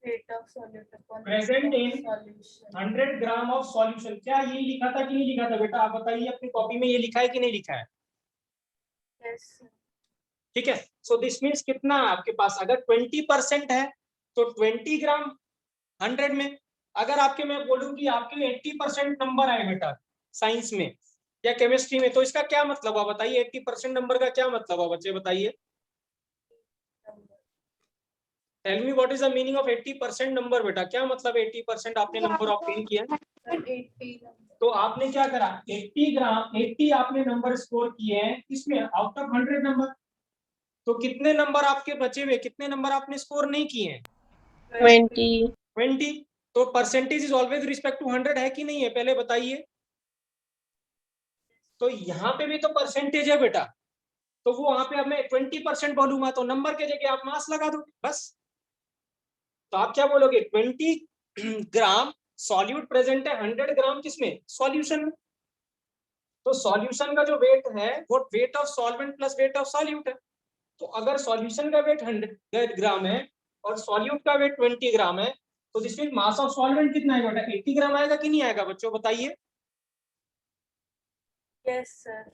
rate of solute upon present in solution. 100 gram of solution. क्या ये लिखा था कि नहीं लिखा था बेटा? आप बताइए अपनी कॉपी में ये लिखा है कि नहीं लिखा है? Yes sir. ठीक है। सो दिस मीन्स कितना आपके पास, अगर 20% है तो 20 ग्राम 100 में। अगर आपके मैं बोलूं कि आपके 80% नंबर आए बेटा साइंस में या केमिस्ट्री में, तो इसका क्या मतलब हुआ बताइए? 80% नंबर का क्या मतलब हुआ बच्चे, बताइए। Tell me what is the meaning of 80% number बेटा? क्या मतलब 80% आपने नंबर ऑब्टेन किया? Sir 80 number. तो आपने क्या करा? 80 आपने नंबर स्कोर किए हैं इसमें आउट ऑफ 100 नंबर। तो कितने नंबर आपके बचे हुए, कितने नंबर आपने स्कोर नहीं किए हैं? 20। 20। तो percentage is always respect to 100 है कि नहीं है, पहले बताइए। तो यहाँ पे भी तो परसेंटेज है बेटा, तो वो वहां पे अब मैं 20% बोलूंगा तो नंबर के जगह आप मास लगा दो बस। तो आप क्या बोलोगे? 20 ग्राम सॉल्यूट प्रेजेंट है 100 ग्राम किसमें? सॉल्यूशन में। तो सॉल्यूशन का जो वेट है वो wait of solvent plus weight of solute है। तो अगर सॉल्यूशन का वेट 100 ग्राम है और सॉल्यूट का वेट 20 ग्राम है, तो this means mass of solvent कितना आएगा बेटा? 80 ग्राम आएगा कि नहीं आएगा बच्चों, बताइए। Yes sir.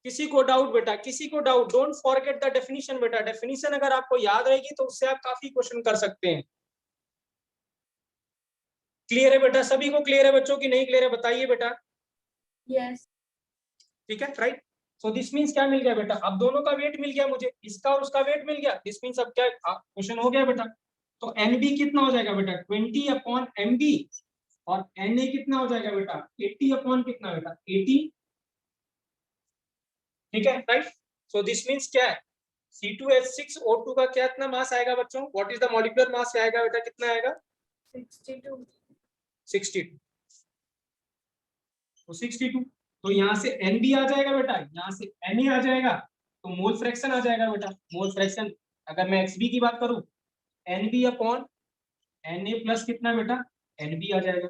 किसी को डाउट बेटा? किसी को doubt? Don't forget the definition बेटा। डेफिनेशन अगर आपको याद रहेगी तो उससे आप काफी क्वेश्चन कर सकते हैं। क्लियर है बेटा? सभी को क्लियर है बच्चों की नहीं क्लियर है, बताइए बेटा। यस। ठीक है, राइट। सो दिस मींस क्या मिल गया बेटा? अब दोनों का वेट मिल गया मुझे, इसका और उसका वेट मिल गया। दिस मींस अब क्या क्वेश्चन हो गया बेटा? तो NB कितना हो जाएगा बेटा? 20/MB। और Na कितना हो जाएगा बेटा? 80 अपॉन कितना बेटा? 80। ठीक है, राइट। सो दिस मींस क्या है? C2H6O2 का क्या इतना मास आएगा बच्चों? What is the molecular mass आएगा बेटा? कितना आएगा? 62। 62। तो 62। तो यहाँ से NB आ जाएगा बेटा, यहाँ से Na आ जाएगा, तो मोल फ्रैक्शन आ जाएगा बेटा। मोल फ्रैक्शन अगर मैं XB की बात करूं, NB अपॉन Na प्लस कितना बेटा? NB आ जाएगा।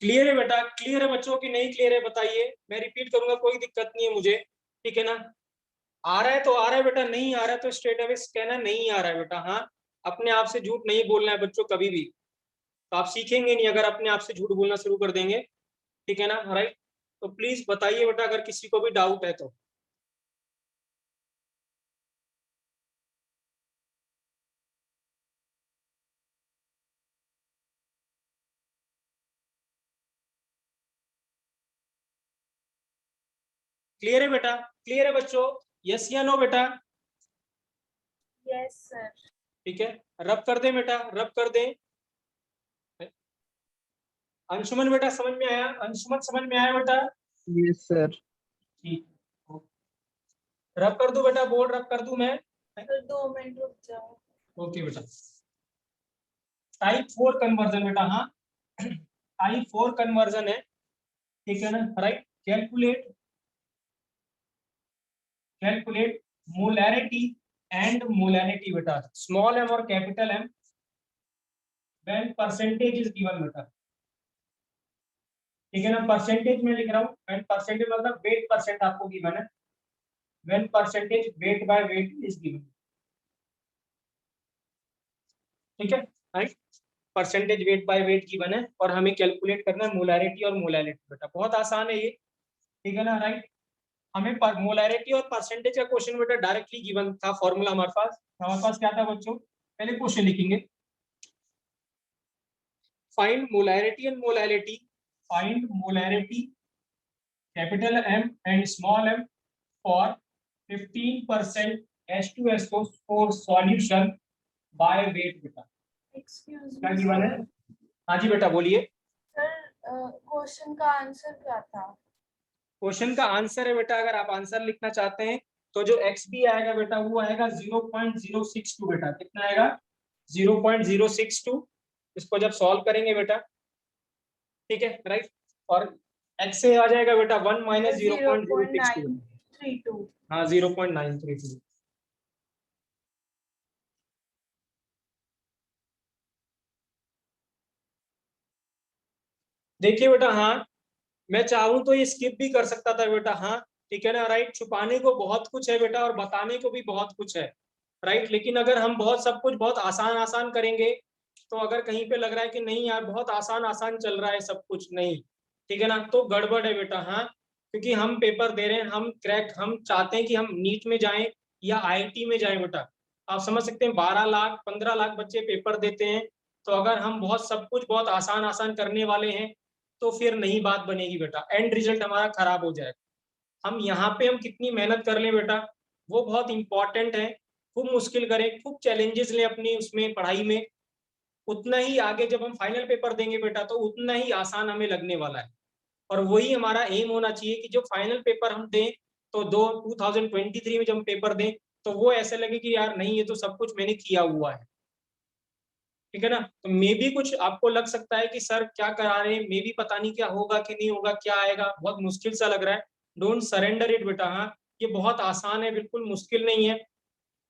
क्लियर है बेटा? क्लियर है बच्चों की नहीं क्लियर है, बताइए। मैं रिपीट करूंगा, कोई दिक्कत नहीं है मुझे, ठीक है ना? आ रहा है तो आ रहा है बेटा, नहीं आ रहा है तो स्ट्रेट अवे कहना नहीं आ रहा है बेटा। हाँ, अपने आप से झूठ नहीं बोलना है बच्चों कभी भी, तो आप सीखेंगे नहीं अगर अपने आप से झूठ बोलना शुरू कर देंगे, ठीक है ना? राइट। तो प्लीज बताइए बेटा अगर किसी को भी डाउट है तो। क्लियर है बेटा? क्लियर है बच्चों? यस या नो बेटा? Yes sir. ठीक है, रब कर दें बेटा, रब कर दें। अंशुमन बेटा समझ में आया? अंशुमन समझ में आया बेटा? Yes sir. ठीक, रब कर दूं बेटा? बोर्ड रब कर दूं मैं? सर 2 मिनट रुक जाओ। ओके बेटा। टाइप 4 कन्वर्जन बेटा, हाँ टाइप 4 कन्वर्जन है, ठीक है ना? Right. Calculate calculate molarity and molarity बेटा, स्मॉल m और capital M when percentage is given बेटा, ठीक है ना? परसेंटेज में लिख रहा हूँ, व्हेन परसेंटेज मतलब वेट परसेंट आपको गिवन है, when percentage weight by wait is given, ठीक है? Right. Percentage weight by wait given है और हमें कैलकुलेट करना है मोलैरिटी और मोलैरिटी बेटा, बहुत आसान है ये, ठीक है ना? राइट। हमें मोलैरिटी और परसेंटेज का क्वेश्चन बेटा डायरेक्टली गिवन था, फॉर्मूला हमारे पास क्या था बच्चों? पहले क्वेश्चन लिखेंगे, find molarity and molality, find molarity capital M and small m for 15% H2SO for solution by weight बेटा। एक्सक्यूज क्या मी गिवन है? सर। हाँ जी बेटा बोलिए। सर क्वेश्चन का आंसर क्या था? क्वेश्चन का आंसर है बेटा, अगर आप आंसर लिखना चाहते हैं तो जो XB आएगा बेटा वो आएगा 0.062 बेटा, कितना आएगा? 0.062। इसको जब सॉल्व करेंगे बेटा, ठीक है राइट, और x से आ जाएगा बेटा 1 माइनस 0.062, 0.932 हाँ 0.932। देखिए बेटा, हाँ मैं चाहूँ तो ये स्किप भी कर सकता था बेटा, हाँ ठीक है ना राइट, छुपाने को बहुत कुछ है बेटा और बताने को भी बहुत कुछ है राइट, लेकिन अगर हम बहुत सब कुछ बहुत आसान आसान करेंगे तो अगर कहीं पे लग रहा है कि नहीं यार बहुत आसान आसान चल रहा है सब कुछ, नहीं ठीक है ना, तो गड़बड़ है बेटा, हाँ क्योंकि हम पेपर दे रहे हैं, हम चाहते हैं कि हम नीट में जाएं या आईआईटी में जाएं बेटा। आप समझ सकते हैं 12 लाख 15 लाख बच्चे पेपर देते हैं, तो अगर हम बहुत सब कुछ बहुत आसान आसान करने वाले हैं तो फिर नहीं बात बनेगी बेटा, एंड रिजल्ट हमारा खराब हो जाएगा। हम यहाँ पे हम कितनी मेहनत कर लें बेटा वो बहुत इंपॉर्टेंट है, खूब मुश्किल करें, खूब चैलेंजेस लें अपनी उसमें पढ़ाई में, उतना ही आगे जब हम फाइनल पेपर देंगे बेटा तो उतना ही आसान हमें लगने वाला है। और वही हमारा एम होना चाहिए कि जो फाइनल पेपर हम दें तो 2023 में जब हम पेपर दें तो वो ऐसे लगे कि यार नहीं ये तो सब कुछ मैंने किया हुआ है, ठीक है ना। तो मे भी कुछ आपको लग सकता है कि सर क्या करा रहे हैं, मे भी पता नहीं क्या होगा कि नहीं होगा, क्या आएगा, बहुत मुश्किल सा लग रहा है, डोंट सरेंडर इट बेटा, हाँ ये बहुत आसान है, बिल्कुल मुश्किल नहीं है,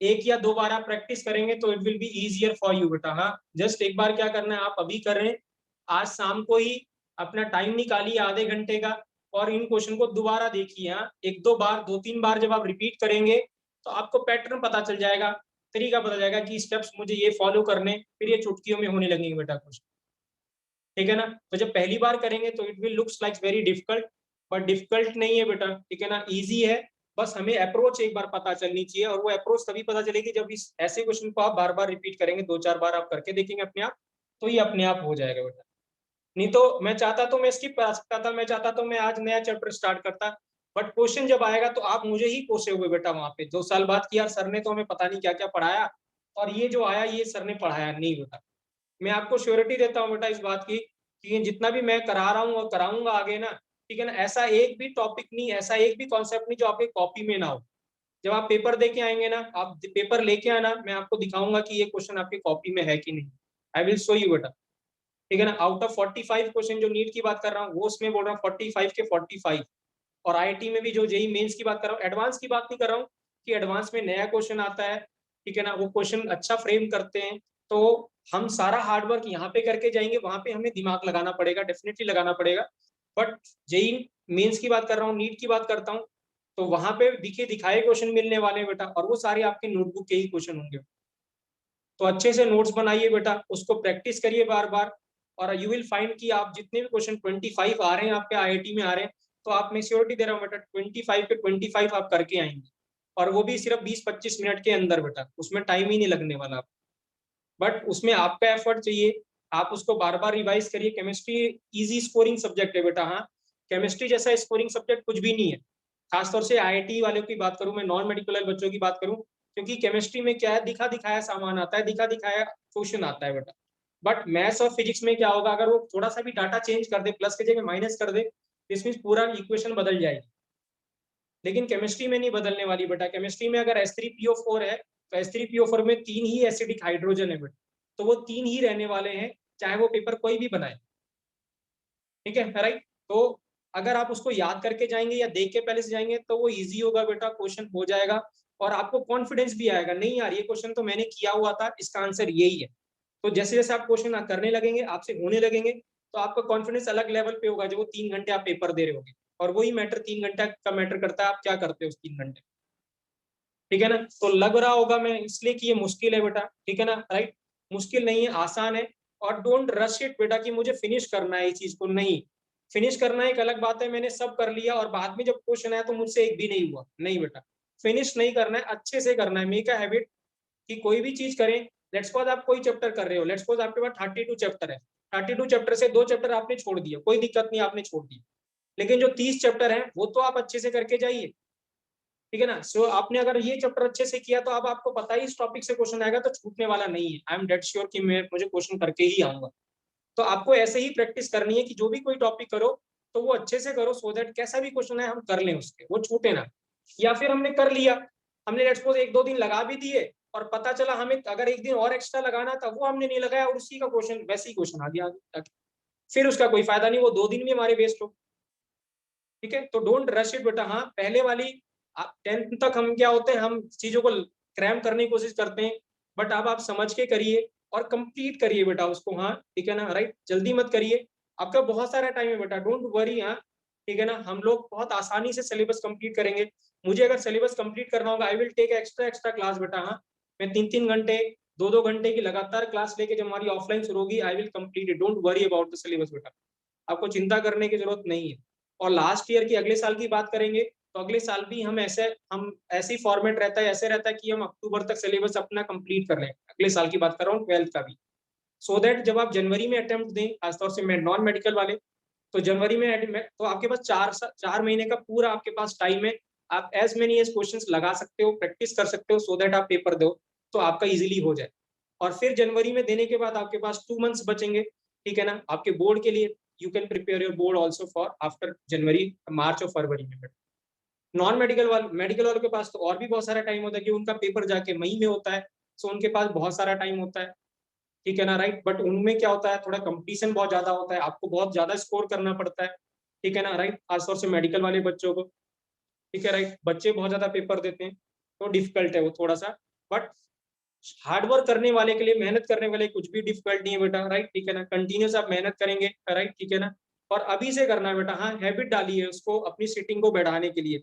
एक या दो बार आप प्रैक्टिस करेंगे तो it will be easier for you बेटा। हाँ जस्ट एक बार क्या करना है, आप अभी कर रहे हैं, आज शाम को ही अपना टाइम निकालिए आधे घंटे का और इन क्वेश्चन को दोबारा देखिए। हाँ एक दो बार 2-3 बार जब आप रिपीट करेंगे तो आपको पैटर्न पता चल जाएगा, तरीका पता जाएगा कि स्टेप्स मुझे ये फॉलो करने, फिर ये चुटकियों में होने लगेंगे बेटा कुछ, ठीक है ना। तो जब पहली बार करेंगे तो it will looks like very difficult, but difficult नहीं है बेटा, ठीक है ना, इजी है। बस हमें अप्रोच एक बार पता चलनी चाहिए और वो अप्रोच तभी पता चलेगी जब इस ऐसे क्वेश्चन को आप बार बार रिपीट करेंगे, 2-4 बार आप करके देखेंगे अपने आप, तो ये अपने आप हो जाएगा बेटा। नहीं तो मैं चाहता तो मैं स्किप करा सकता था, मैं चाहता तो मैं आज नया चैप्टर स्टार्ट करता, बट क्वेश्चन जब आएगा तो आप मुझे ही कोसे हुए बेटा वहां पे 2 साल बाद कि यार सर ने तो हमें पता नहीं क्या क्या पढ़ाया और ये जो आया ये सर ने पढ़ाया नहीं बेटा। मैं आपको श्योरिटी देता हूँ बेटा इस बात की कि जितना भी मैं करा रहा हूँ और कराऊंगा आगे ना, ठीक है ना, ऐसा एक भी टॉपिक नहीं, ऐसा एक भी कॉन्सेप्ट नहीं जो आपके कॉपी में ना हो। जब आप पेपर दे के आएंगे ना, आप पेपर लेके आना, मैं आपको दिखाऊंगा कि ये क्वेश्चन आपकी कॉपी में है कि नहीं, आई विल शो यू बेटा, ठीक है ना। आउट ऑफ 45 क्वेश्चन जो नीट की बात कर रहा हूँ वो उसमें बोल रहा हूँ 45 के 45, और आईआईटी में भी जो जेई मेंस की बात कर रहा हूँ, एडवांस की बात नहीं कर रहा हूँ कि एडवांस में नया क्वेश्चन आता है, ठीक है ना, वो क्वेश्चन अच्छा फ्रेम करते हैं, तो हम सारा हार्डवर्क यहाँ पे करके जाएंगे, वहां पे हमें दिमाग लगाना पड़ेगा, डेफिनेटली लगाना पड़ेगा। बट जेई मेंस की बात कर रहा हूँ, नीट की बात करता हूँ, तो वहां पे दिखे दिखाए क्वेश्चन मिलने वाले बेटा, और वो सारे आपके नोटबुक के ही क्वेश्चन होंगे। तो अच्छे से नोट्स बनाइए बेटा, उसको प्रैक्टिस करिए बार बार, और यू विल फाइंड कि आप जितने भी क्वेश्चन 25 आ रहे हैं आपके आईआईटी में आ रहे हैं, तो आप मैं श्योरिटी दे रहा हूँ बेटा 25 के 25 आप करके आएंगे, और वो भी सिर्फ 20-25 मिनट के अंदर बेटा, उसमें टाइम ही नहीं लगने वाला। बट उसमें आपका एफर्ट चाहिए, आप उसको बार बार रिवाइज करिए। केमिस्ट्री इजी स्कोरिंग सब्जेक्ट है बेटा, हाँ केमिस्ट्री जैसा स्कोरिंग सब्जेक्ट कुछ भी नहीं है, खासतौर से आईआईटी वालों की बात करूं, मैं नॉन मेडिकल बच्चों की बात करूं, क्योंकि केमिस्ट्री में क्या है, दिखा दिखाया सामान आता है, दिखा दिखाया क्वेश्चन आता है बेटा। बट मैथ्स और फिजिक्स में क्या होगा, अगर वो थोड़ा सा भी डाटा चेंज कर दे, प्लस की जगह माइनस कर दे, इस मीन पूरा इक्वेशन बदल जाएगी, लेकिन केमिस्ट्री में नहीं बदलने वाली बेटा। केमिस्ट्री में अगर H3PO4 है तो H3PO4 में 3 ही एसिडिक हाइड्रोजन है बेटा, तो वो 3 ही रहने वाले हैं, चाहे वो पेपर कोई भी बनाए, ठीक है राइट। तो अगर आप उसको याद करके जाएंगे या देख के पहले से जाएंगे तो वो इजी होगा बेटा, क्वेश्चन हो जाएगा, और आपको कॉन्फिडेंस भी आएगा, नहीं यार ये क्वेश्चन तो मैंने किया हुआ था, इसका आंसर यही है। तो जैसे जैसे आप क्वेश्चन करने लगेंगे, आपसे होने लगेंगे, तो आपका कॉन्फिडेंस अलग लेवल पे होगा, जो वो 3 घंटे आप पेपर दे रहे होगे, और वही मैटर 3 घंटे का मैटर करता है आप क्या करते हो उस 3 घंटे, ठीक है ना। तो लग रहा होगा मैं इसलिए कि ये मुश्किल है बेटा, ठीक है ना राइट, मुश्किल नहीं है, आसान है। और डोंट रश इट बेटा कि मुझे फिनिश करना है इस चीज को, नहीं, फिनिश करना एक अलग बात है, मैंने सब कर लिया और बाद में जब क्वेश्चन आया तो मुझसे एक भी नहीं हुआ, नहीं बेटा, फिनिश नहीं करना है, अच्छे से करना है। मेक अ हैबिट कि कोई भी चीज करें, लेट्स सपोज आप कोई चैप्टर कर रहे हो, लेट्स सपोज आपके पास 32 चैप्टर है, 32 चैप्टर से 2 चैप्टर आपने छोड़ दिया, कोई दिक्कत नहीं, आपने छोड़ दिया, लेकिन जो 30 चैप्टर है वो तो आप अच्छे से करके जाइए, ठीक है ना। सो आपने अगर ये चैप्टर अच्छे से किया तो अब आपको पता ही इस टॉपिक से क्वेश्चन आएगा तो छूटने वाला नहीं है, आई एम डेड श्योर कि मुझे क्वेश्चन करके ही आऊंगा। तो आपको ऐसे ही प्रैक्टिस करनी है कि जो भी कोई टॉपिक करो तो वो अच्छे से करो, सो दैट कैसा भी क्वेश्चन है हम कर लें उसके, वो छूटे ना। या फिर हमने कर लिया, हमने लेट्स सपोज 1-2 दिन लगा भी दिए, और पता चला हमें अगर एक दिन और एक्स्ट्रा लगाना था वो हमने नहीं लगाया और उसी का क्वेश्चन वैसे ही क्वेश्चन आ गया आगे, फिर उसका कोई फायदा नहीं, वो 2 दिन भी हमारे वेस्ट हो। ठीक है, तो डोंट रश इट बेटा। हाँ, पहले वाली 10th तक हम क्या होते हैं, हम चीजों को क्रैम करने की कोशिश करते हैं, बट अब आप समझ के करिए और कंप्लीट करिए बेटा उसको। हाँ ठीक है ना, राइट, जल्दी मत करिए, आपका बहुत सारा टाइम है बेटा, डोंट वरी। हाँ ठीक है ना, हम लोग बहुत आसानी से सिलेबस कंप्लीट करेंगे। मुझे अगर सिलेबस कंप्लीट करना होगा, I will take extra class बेटा। हाँ, मैं 3-3 घंटे 2-2 घंटे की लगातार क्लास लेके जब हमारी ऑफलाइन शुरू होगी, I will complete it, don't worry about the syllabus बेटा, आपको चिंता करने की जरूरत नहीं है। और लास्ट ईयर की अगले साल की बात करेंगे तो अगले साल भी हम ऐसे ही फॉर्मेट रहता है, ऐसे रहता है कि हम अक्टूबर तक सिलेबस अपना कंप्लीट कर लें। अगले साल की बात कर रहा हूँ, 12th का भी, सो दैट जब आप जनवरी में अटेम्प्ट दें, खासतौर से नॉन मेडिकल वाले, तो जनवरी में तो आपके पास 4 महीने का पूरा आपके पास टाइम है, आप एज मेनी एज क्वेश्चंस लगा सकते हो, प्रैक्टिस कर सकते हो, सो दैट आप पेपर दो तो आपका इजीली हो जाए। और फिर जनवरी में देने के बाद आपके पास 2 मंथ्स बचेंगे, ठीक है ना, आपके बोर्ड के लिए। You can prepare your board also for after January, मार्च और फरवरी में। नॉन मेडिकल वालों के पास तो और भी बहुत सारा टाइम होता है कि उनका पेपर जाके मई में होता है, सो उनके पास बहुत सारा टाइम होता है, ठीक है ना, राइट। बट उनमें क्या होता है, थोड़ा कंपटीशन बहुत ज्यादा होता है, आपको बहुत ज्यादा स्कोर करना पड़ता है, ठीक है ना, राइट, खासतौर से मेडिकल वाले बच्चों को, ठीक है, राइट, बच्चे बहुत ज्यादा पेपर देते हैं तो डिफिकल्ट है वो थोड़ा सा। बट हार्डवर्क करने वाले के लिए, मेहनत करने वाले कुछ भी डिफिकल्ट नहीं है बेटा, राइट, ठीक है ना, कंटिन्यूस आप मेहनत करेंगे, राइट, ठीक है ना, और अभी से करना है बेटा। हाँ, हैबिट डालिए उसको अपनी सीटिंग को बढ़ाने के लिए,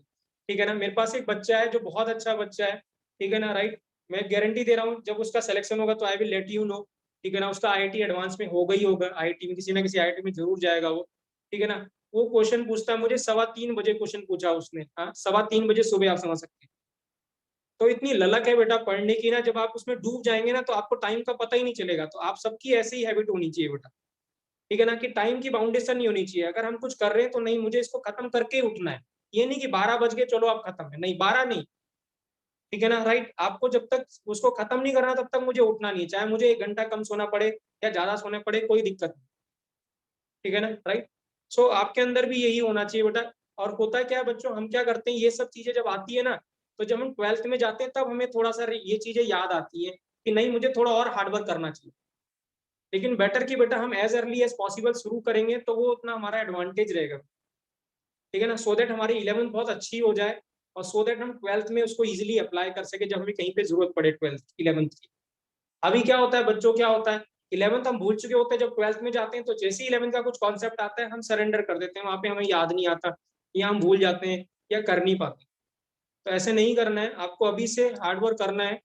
ठीक है ना। मेरे पास एक बच्चा है जो बहुत अच्छा बच्चा है, ठीक है ना, राइट, मैं गारंटी दे रहा हूँ जब उसका सिलेक्शन होगा तो आई विल लेट यू नो, ठीक है ना, उसका आईआईटी एडवांस में होगा ही होगा, आईआईटी में किसी ना किसी आईआईटी में जरूर जाएगा वो, ठीक है ना। वो क्वेश्चन पूछता है मुझे, 3:15 बजे क्वेश्चन पूछा उसने, हाँ 3:15 बजे सुबह, आप समझ सकते हैं। तो इतनी ललक है बेटा पढ़ने की ना, जब आप उसमें डूब जाएंगे ना तो आपको टाइम का पता ही नहीं चलेगा। तो आप सबकी ऐसी ही हैबिट होनी चाहिए बेटा, ठीक है ना, कि टाइम की बाउंडेशन नहीं होनी चाहिए। अगर हम कुछ कर रहे हैं तो नहीं, मुझे इसको खत्म करके ही उठना है, ये नहीं कि 12 बज गए चलो आप खत्म है, नहीं 12 नहीं, ठीक है ना, राइट। आपको जब तक उसको खत्म नहीं करना तब तक मुझे उठना नहीं है, चाहे मुझे 1 घंटा कम सोना पड़े या ज्यादा सोना पड़े, कोई दिक्कत नहीं, ठीक है ना, राइट। सो आपके अंदर भी यही होना चाहिए बेटा। और होता क्या है बच्चों, हम क्या करते हैं, ये सब चीजें जब आती है ना, तो जब हम 12th में जाते हैं तब हमें थोड़ा सा ये चीजें याद आती है कि नहीं मुझे थोड़ा और हार्डवर्क करना चाहिए। लेकिन बेटर कि बेटा हम एज अर्ली एज पॉसिबल शुरू करेंगे तो वो उतना हमारा एडवांटेज रहेगा, ठीक है ना, सो दैट हमारी 11th बहुत अच्छी हो जाए और सो दैट हम 12th में उसको इजीली अप्लाई कर सके जब हमें कहीं पे जरूरत पड़े 11th की। अभी क्या होता है बच्चों, क्या होता है, 11th हम भूल चुके होते हैं, जब 12th में जाते हैं तो जैसे ही 11th का कुछ कॉन्सेप्ट आता है हम सरेंडर कर देते हैं, वहां पे हमें याद नहीं आता या हम भूल जाते हैं या कर नहीं पाते। तो ऐसे नहीं करना है, आपको अभी से हार्डवर्क करना है,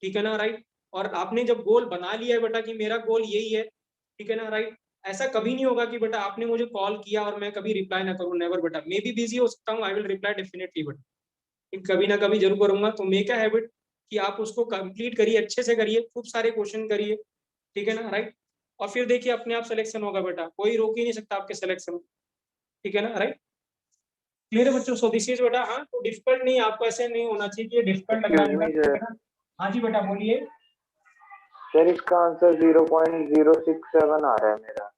ठीक है ना, राइट। और आपने जब गोल बना लिया है बेटा कि मेरा गोल यही है, ठीक है ना, राइट, ऐसा कभी नहीं होगा कि बेटा आपने मुझे कॉल किया और मैं कभी रिप्लाई ना करूं, नेवर बेटा, मैं भी बिजी हो सकता हूँ, आई विल रिप्लाई डेफिनेटली बेटा, कभी ना कभी जरूर करूंगा। तो मेक अ हैबिट कि आप उसको कंप्लीट करिए, अच्छे से करिए, खूब सारे क्वेश्चन करिए, ठीक है ना, राइट। और फिर देखिए अपने आप सिलेक्शन होगा बेटा, कोई रोक ही नहीं सकता आपके सिलेक्शन, ठीक है ना, राइट। क्लियर है बच्चों, सो दिस इज बेटा। हाँ, तो डिफिकल्ट नहीं, आपको ऐसे नहीं होना चाहिए कि डिफिकल्ट लग रहा है बेटा, ठीक है ना। हाँ जी बेटा बोलिए। सर इसका आंसर 0.067 आ रहा है मेरा।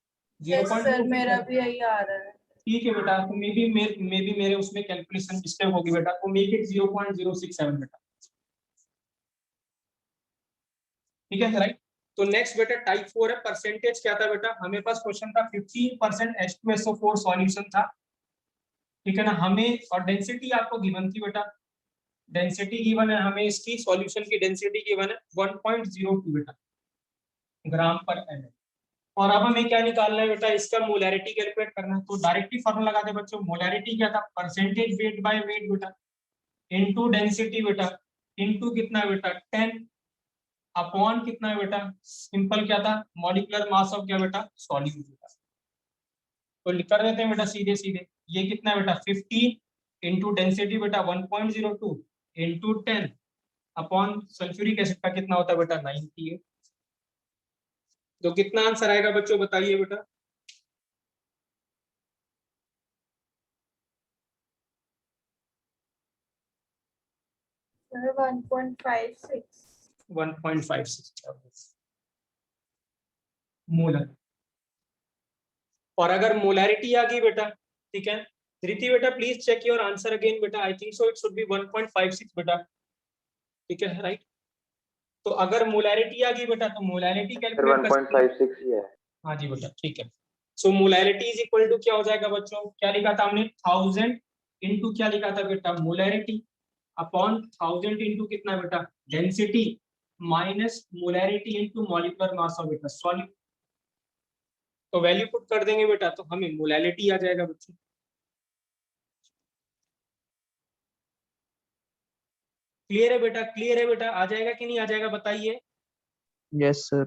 यस सर, 0.06 मेरा भी यही आ रहा है। ठीक है बेटा, तो मे बी मेरे उसमें कैलकुलेशन मिस्टेक होगी बेटा, तो मेक इट 0.067 बेटा, ठीक है राइट। तो नेक्स्ट बेटा टाइप 4 है, परसेंटेज क्या था बेटा, हमें पास क्वेश्चन था 15% H2SO4 सॉल्यूशन था, ठीक है ना, हमें और डेंसिटी आपको गिवन थी बेटा, डेंसिटी गिवन है हमें, इसकी सॉल्यूशन की डेंसिटी गिवन है 1.02 बेटा ग्राम पर ml। और अब हमें क्या निकालना है बेटा, इसका मोलैरिटी कैलकुलेट करना है। तो डायरेक्टली फॉर्मूला लगा दे बच्चों, मोलैरिटी क्या था, परसेंटेज वेट बाय वेट बेटा इनटू डेंसिटी बेटा इनटू कितना बेटा 10 अपॉन कितना है बेटा, सिंपल क्या था, मॉलिक्यूलर मास ऑफ क्या बेटा, सॉल्यूट बेटा। तो लिख कर देते हैं बेटा सीधे सीधे, ये कितना है बेटा 50 इंटू डेंसिटी बेटा 1.02 इंटू 10 अपॉन सल्फ्यूरिक एसिड का कितना होता है बेटा 98। तो कितना आंसर आएगा बच्चों बताइए बेटा, सर 1.56 1.56 मोलर। और अगर मोलैरिटी आ गई बेटा, ठीक है, धृति बेटा please check your answer again बेटा, I think so it should be 1.56 बेटा, ठीक है राइट। तो अगर मोलैरिटी आ गई बेटा तो मोलैरिटी सर कैलकुलेट कर सकते हैं। 1.56 ही है। हाँ जी बेटा ठीक है। सो मोलैरिटी इज इक्वल टू क्या हो जाएगा बच्चों, क्या लिखा था हमने 1000 इंटू क्या लिखा था बेटा मोलैरिटी अपॉन 1000 इंटू कितना बेटा density minus molarity into molecular mass of बेटा सॉल्यूट। तो वैल्यू पुट कर देंगे बेटा तो हमें मोलैरिटी आ जाएगा बच्चों। क्लियर है बेटा, क्लियर है बेटा, आ जाएगा कि नहीं आ जाएगा बताइए। Yes, sir.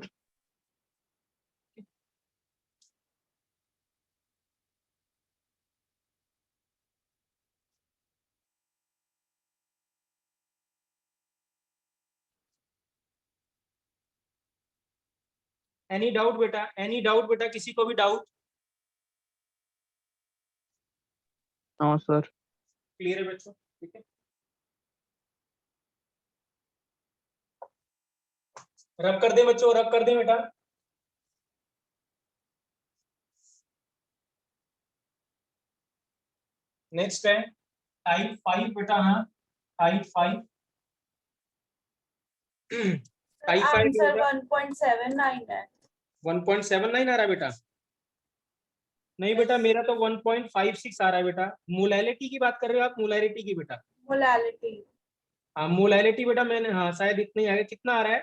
एनी डाउट बेटा, एनी डाउट बेटा, किसी को भी डाउट? No, sir. क्लियर है बच्चों, ठीक है। रब कर दे बच्चों, रब कर दे बेटा। नेक्स्ट है टाइप 5 बेटा। हाँ टाइप 5 टाइप 5 आंसर 1.79 है। 1.79 आ रहा है बेटा? नहीं बेटा मेरा तो 1.56 आ रहा है बेटा। मोलैरिटी की बात कर रहे हो आप, मोलैरिटी की बेटा? मोलैलिटी हाँ मोलैरिटी बेटा मैंने, हाँ शायद इतना ही आ गया। कितना आ रहा है?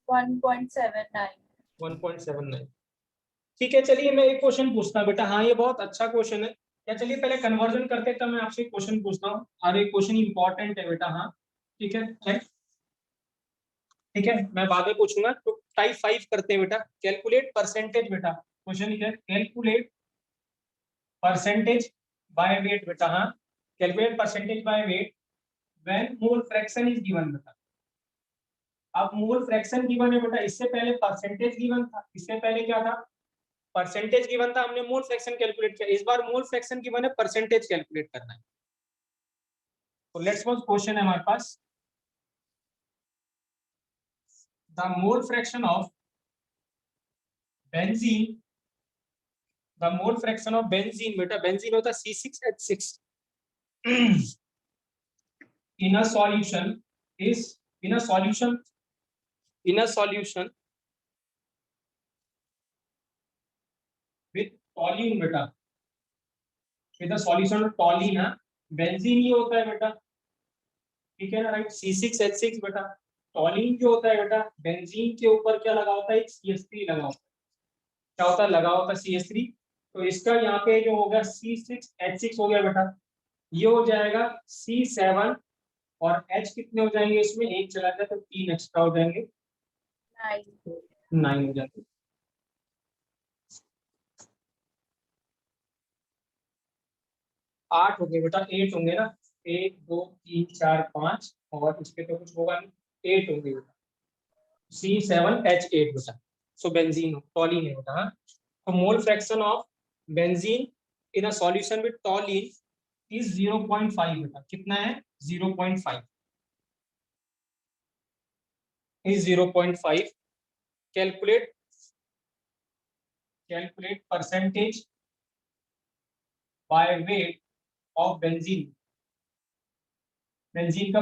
1.79। 1.79। ठीक है चलिए मैं एक क्वेश्चन पूछता हूँ बेटा। हाँ ये बहुत अच्छा क्वेश्चन है। क्या चलिए पहले कन्वर्जन करते तब मैं आपसे क्वेश्चन पूछता हूँ और एक क्वेश्चन इंपॉर्टेंट है बेटा। हाँ ठीक है ठीक है, मैं बाद में पूछूंगा। तो टाइप 5 करते हैं बेटा। कैलकुलेट परसेंटेज बेटा, क्वेश्चन है कैलकुलेट परसेंटेज बाय वेट बेटा। हाँ calculate percentage by weight when mole fraction is given बेटा। अब मोल फ्रैक्शन गिवन है बेटा, इससे पहले परसेंटेज गिवन था। इससे पहले क्या था? परसेंटेज गिवन था, हमने मोल फ्रैक्शन कैलकुलेट किया। इस बार मोल फ्रैक्शन गिवन है, परसेंटेज कैलकुलेट करना है। तो लेट्स सपोज क्वेश्चन है हमारे पास the mole fraction of benzene, the mole fraction of benzene बेटा, बेंजीन होता है C6H6 in a solution is in a solution with toluene बेटा, with a solution of toluene है। बेंजीन ये होता है बेटा, ठीक है ना राइट, C6H6 बेटा। टॉलीन जो होता है बेटा, बेंजीन के ऊपर क्या लगा होता है? CH3 लगा होता है। क्या होता है? लगा होता है CH3। तो इसका यहाँ पे जो होगा C6H6 हो गया बेटा, ये हो जाएगा C7 और H कितने हो जाएंगे इसमें? एक चला जाए तो 3 एक्स्ट्रा हो जाएंगे, 9 हो जाएंगे। आठ हो गए बेटा, 8 होंगे ना, 1 2 3 4 5 और इसके तो कुछ होगा नहीं, 8 होंगे बेटा। C7H8 बेटा। सो बेंजीन टॉलीन है बेटा। हाँ तो mole fraction of benzene in a solution with toluene is 0.5 बेटा। कितना है? 0.5 is 0.5. Calculate percentage by weight of benzene. Benzene का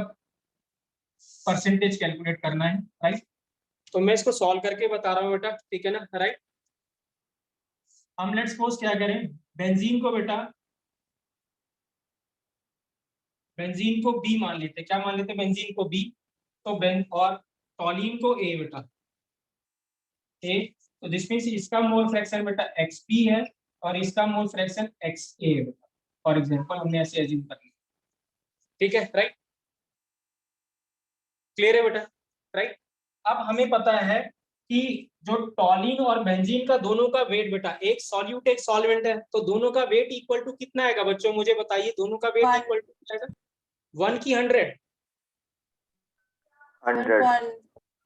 परसेंटेज कैलकुलेट करना है राइट। तो मैं इसको सॉल्व करके बता रहा हूँ बेटा, ठीक है ना राइट। हम लेट्स सपोज क्या करें, बेंजीन को बेटा, बेंजीन को बी मान लेते। क्या मान लेते? बेंजीन को बी। तो बेन और टॉलीन को ए बेटा, ए। तो दिस मींस इसका मोल फ्रैक्शन बेटा XP है और इसका मोल फ्रैक्शन XA है बेटा। फॉर एग्जांपल हमने ऐसे एज्यूम कर लिया, ठीक है राइट। क्लियर है बेटा राइट। अब हमें पता है कि जो टॉलीन और बेंजीन का दोनों का वेट बेटा, एक सॉल्यूट एक सॉल्वेंट है, तो दोनों का वेट इक्वल टू कितना आएगा बच्चों? मुझे बताइए, दोनों का वेट One. इक्वल टू कितना आएगा? 1 की 100?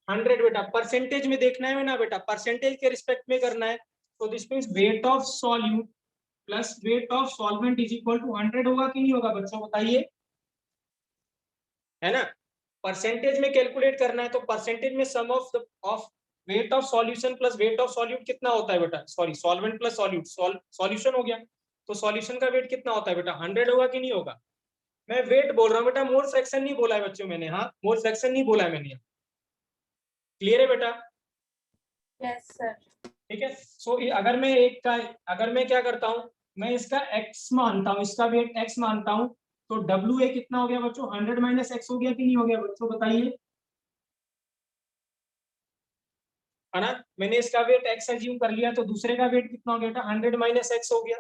100 बेटा। परसेंटेज में देखना है ना बेटा, परसेंटेज के रिस्पेक्ट में करना है। तो this means weight of solute plus weight of solvent is equal to 100 होगा कि नहीं होगा बच्चों बताइए, है ना। परसेंटेज में कैलकुलेट करना है तो परसेंटेज में sum of weight of solution plus weight of solute कितना होता है बेटा? Sorry solvent plus solute, solution हो गया। तो सॉल्यूशन का वेट कितना होता है बेटा? 100 होगा कि नहीं होगा? मैं वेट बोल रहा हूँ बेटा, मोल फ्रैक्शन नहीं बोला है बच्चों मैंने। हाँ मोल फ्रैक्शन नहीं बोला है मैंने। क्लियर है बेटा? Yes sir. ठीक है। सो अगर मैं क्या करता हूँ, मैं इसका x मानता हूँ, इसका वेट x मानता हूँ, तो WA कितना हो गया बच्चों? 100 माइनस x हो गया कि नहीं हो गया बच्चों, बताइए, है ना? मैंने इसका वेट x अज्यूम कर लिया, तो दूसरे का वेट कितना हो गया बेटा? 100 माइनस x हो गया।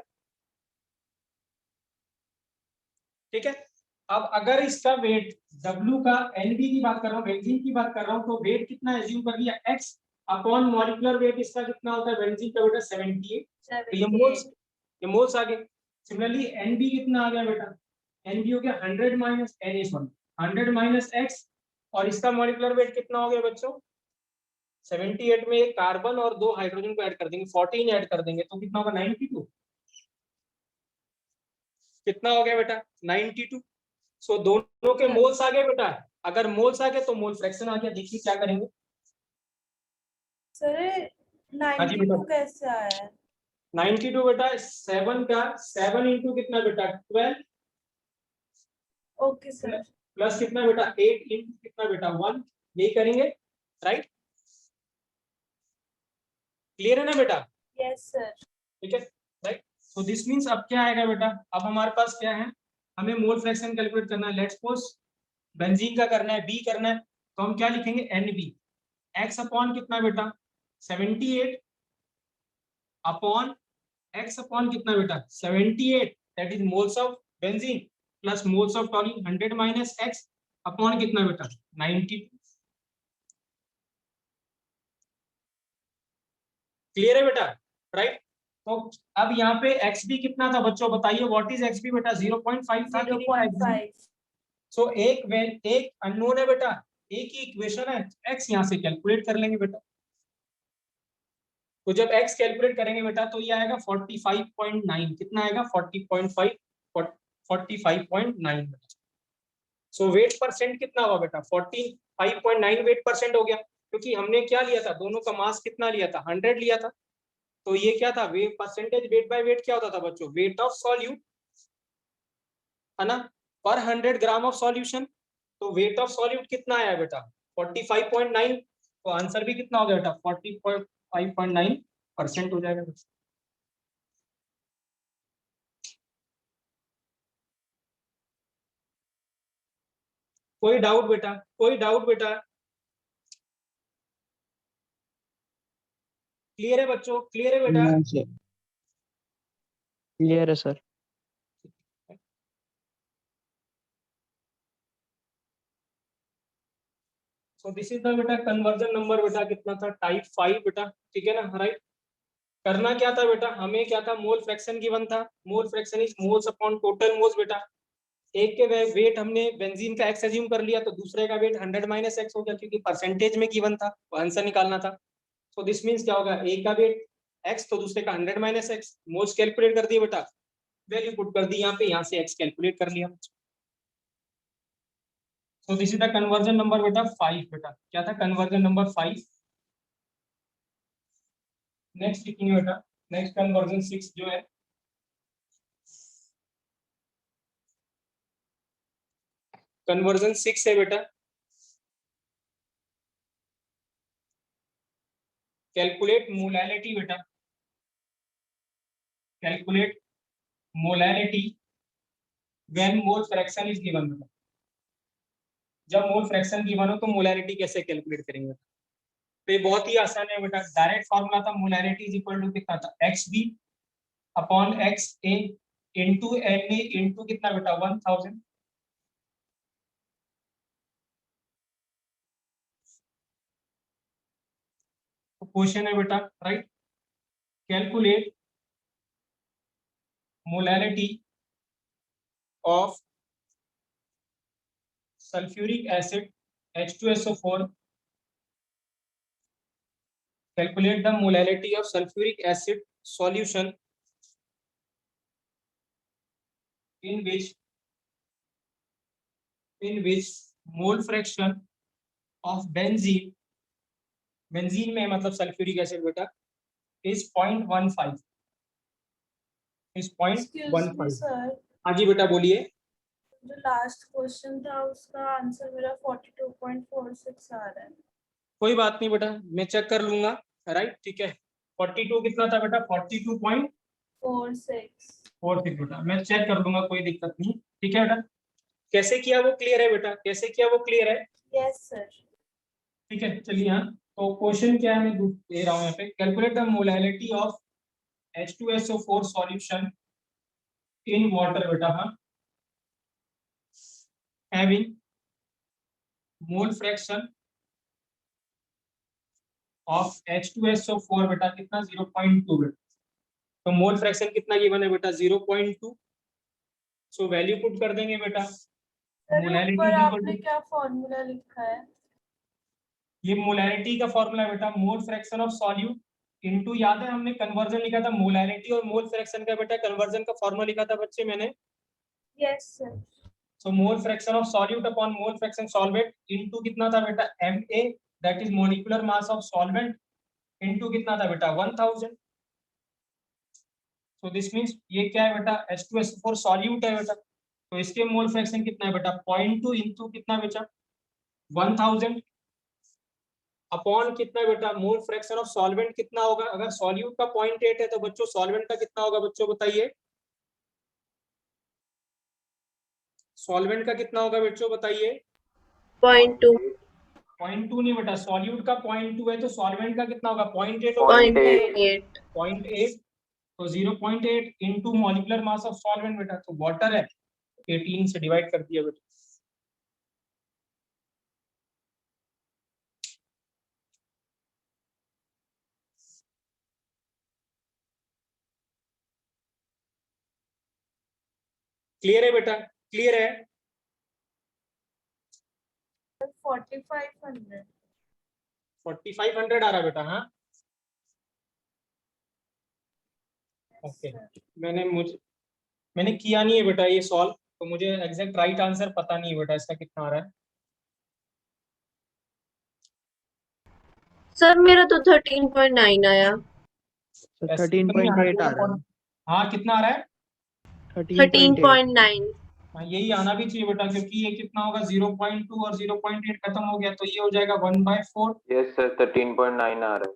ठीक है। अब अगर इसका वेट W का NB की बात कर रहा हूँ, बेंजीन की बात कर रहा हूँ, तो वेट कितना एज्यूम कर लिया? x अपॉन मॉलिक्यूलर वेट इसका कितना होता है बेंजीन का बेटा? 78। तो ये मोल्स आ गए। सिमिलरली NB कितना आ गया बेटा? NB हो गया 100 माइनस NA, 100 माइनस x, और इसका मॉलिक्यूलर वेट कितना हो गया बच्चों? 78 में एक कार्बन और 2 हाइड्रोजन को ऐड कर देंगे, 14 ऐड कर देंगे, तो कितना होगा? 92। कितना हो गया बेटा? 92। सो दोनों के मोल्स आ गए बेटा। अगर मोल्स आ गए तो मोल फ्रैक्शन आ गया। देखिए क्या करेंगे सर। हाँ जी बेटा। 92 कैसे आया है? 92 बेटा 7 का 7 इंटू कितना बेटा? 12 ओके सर। प्लस कितना बेटा? 8 इंटू कितना बेटा? 1। यही करेंगे, राइट? क्लियर है ना बेटा? Yes sir. ठीक है, राइट। सो दिस मींस अब क्या आएगा बेटा? अब हमारे पास क्या है? हमें मोल फ्रैक्शन कैलकुलेट करना है। लेट्स सपोज बेंजीन का करना है, बी करना है, तो हम क्या लिखेंगे? NB x अपॉन कितना बेटा? 78 अपॉन x अपॉन कितना बेटा? 78, that is moles of benzene plus moles of टॉलिन, 100 minus x upon कितना बेटा? 92। क्लियर है बेटा? राइट। तो अब यहाँ पे XB कितना था बच्चों, बताइए? व्हाट इज XB बेटा? 0.5 था कि नहीं था XB? 0.5। सो एक अननोन है बेटा, एक ही इक्वेशन है, x यहाँ से कैलकुलेट कर लेंगे बेटा। तो जब x कैलकुलेट करेंगे बेटा तो ये आएगा 45.9। कितना आएगा? 40.5, 45.9 बेटा। सो वेट परसेंट कितना हुआ बेटा? 45.9 वेट परसेंट हो गया, क्योंकि हमने क्या लिया था? दोनों का मास कितना लिया था? 100 लिया था। तो ये क्या था? Wait percentage weight by wait क्या होता था बच्चों? वेट ऑफ सॉल्यूट, है ना, पर 100 ग्राम ऑफ सॉल्यूशन। तो वेट ऑफ सॉल्यूट कितना आया बेटा? 45.9। तो आंसर भी कितना हो गया बेटा? 45.9% हो जाएगा बेटा। कोई डाउट बेटा? कोई डाउट बेटा? क्लियर है बच्चों? क्लियर है बेटा? No, sir. Clear है sir. So this is the बेटा कन्वर्जन नंबर बेटा। कितना था? टाइप 5 बेटा। ठीक है ना, राइट? करना क्या था बेटा? हमें क्या था? मोल फ्रैक्शन गिवन था। Mole fraction is moles upon total moles बेटा। एक के वेट हमने बेंजीन का x अज्यूम कर लिया, तो दूसरे का वेट 100 माइनस x हो गया, क्योंकि परसेंटेज में गिवन था, तो आंसर निकालना था। सो दिस मींस क्या होगा? एक का वेट x तो दूसरे का 100 माइनस x। मोल्स कैलकुलेट कर दिए बेटा, वैल्यू पुट कर दी यहाँ पे, यहाँ से x कैलकुलेट कर लिया। सो this is the conversion number बेटा 5 बेटा। क्या था? Conversion number 5। नेक्स्ट लिखेंगे बेटा, नेक्स्ट कन्वर्जन 6 जो है, कन्वर्जन 6 है बेटा। कैलकुलेट मोलैलिटी बेटा। Calculate molality when mole fraction is given बेटा। जब मोल फ्रैक्शन गिवन हो तो मोलैलिटी कैसे कैलकुलेट करेंगे? तो ये बहुत ही आसान है बेटा। डायरेक्ट फॉर्मूला था, मोलैलिटी इज इक्वल टू कितना था? XB upon XA into NA into कितना बेटा? 1000। तो क्वेश्चन है बेटा, right? Calculate molality of sulphuric acid H2SO4। Calculate the molality of sulphuric acid solution in which mole fraction of benzene, benzene में मतलब sulphuric acid बेटा, is 0.15, is excuse me 0.15। Sir, हाँ जी बेटा बोलिए। जो लास्ट क्वेश्चन था उसका आंसर मेरा 42.46 आ रहा है। कोई बात नहीं बेटा, मैं चेक कर लूंगा, राइट, ठीक है। 42 कितना था बेटा? 42.46 बेटा, मैं चेक कर लूंगा, कोई दिक्कत नहीं, ठीक है बेटा। कैसे किया वो क्लियर है बेटा? कैसे किया वो क्लियर है? Yes sir. ठीक है, चलिए। हाँ, तो क्वेश्चन क्या है मैं दे रहा हूँ यहाँ पे। Calculate the molality of H2SO4 solution in water बेटा। हाँ, having mole fraction of H2SO4 बेटा कितना? 0.2 बेटा। तो मोल फ्रैक्शन कितना गिवन है बेटा? 0.2। सो वैल्यू पुट कर देंगे बेटा। सर मोलैलिटी ऊपर इज इक्वल आपने टू, क्या फॉर्मूला लिखा है? ये मोलैरिटी का फॉर्मूला बेटा, मोल फ्रैक्शन ऑफ सॉल्यूट इनटू, याद है हमने कन्वर्जन लिखा था, मोलैरिटी और मोल फ्रैक्शन का बेटा कन्वर्जन का फॉर्मूला लिखा था बच्चे मैंने। Yes sir. So mole fraction of solute upon mole fraction solvent into कितना था बेटा? Ma, that is molecular mass of solvent, into कितना था बेटा? 1000। सो दिस मींस ये क्या है बेटा? H2SO4 सॉल्यूट है बेटा, तो इसके मोल फ्रैक्शन कितना है बेटा? 0.2 इनटू कितना बेटा? 1000 अपॉन कितना बेटा? मोल फ्रैक्शन ऑफ सॉल्वेंट कितना होगा? अगर सॉल्यूट का 0.8 है तो बच्चों सॉल्वेंट का कितना होगा बच्चों, बताइए। सॉल्वेंट का कितना होगा बच्चों, बताइए। 0.2 0.2 नहीं बेटा, सॉल्यूट का 0.2 है तो सॉल्वेंट का कितना होगा? 0.8 होगा। 0.8 0.8, तो 0.8 into molecular mass of solvent बेटा, तो वाटर है 18 से डिवाइड कर दिया बेटा। क्लियर है बेटा? क्लियर है? 4500। 4500 आ रहा बेटा। हाँ, ओके। मैंने किया नहीं है बेटा ये सॉल्व, तो मुझे एग्जैक्ट राइट आंसर पता नहीं है बेटा इसका कितना आ रहा है। सर मेरा तो 13.9 आया। सर ऐसे तो नहीं आना 13.8 आ चाहिए। रहा है। हाँ, कितना आ रहा है? 13.8। 13.9 हाँ, यही आना भी चाहिए बेटा, क्योंकि ये कितना होगा? 0.2 और 0.8 खत्म हो गया, तो ये हो जाएगा 1/4, यस सर 13.9 आ रहा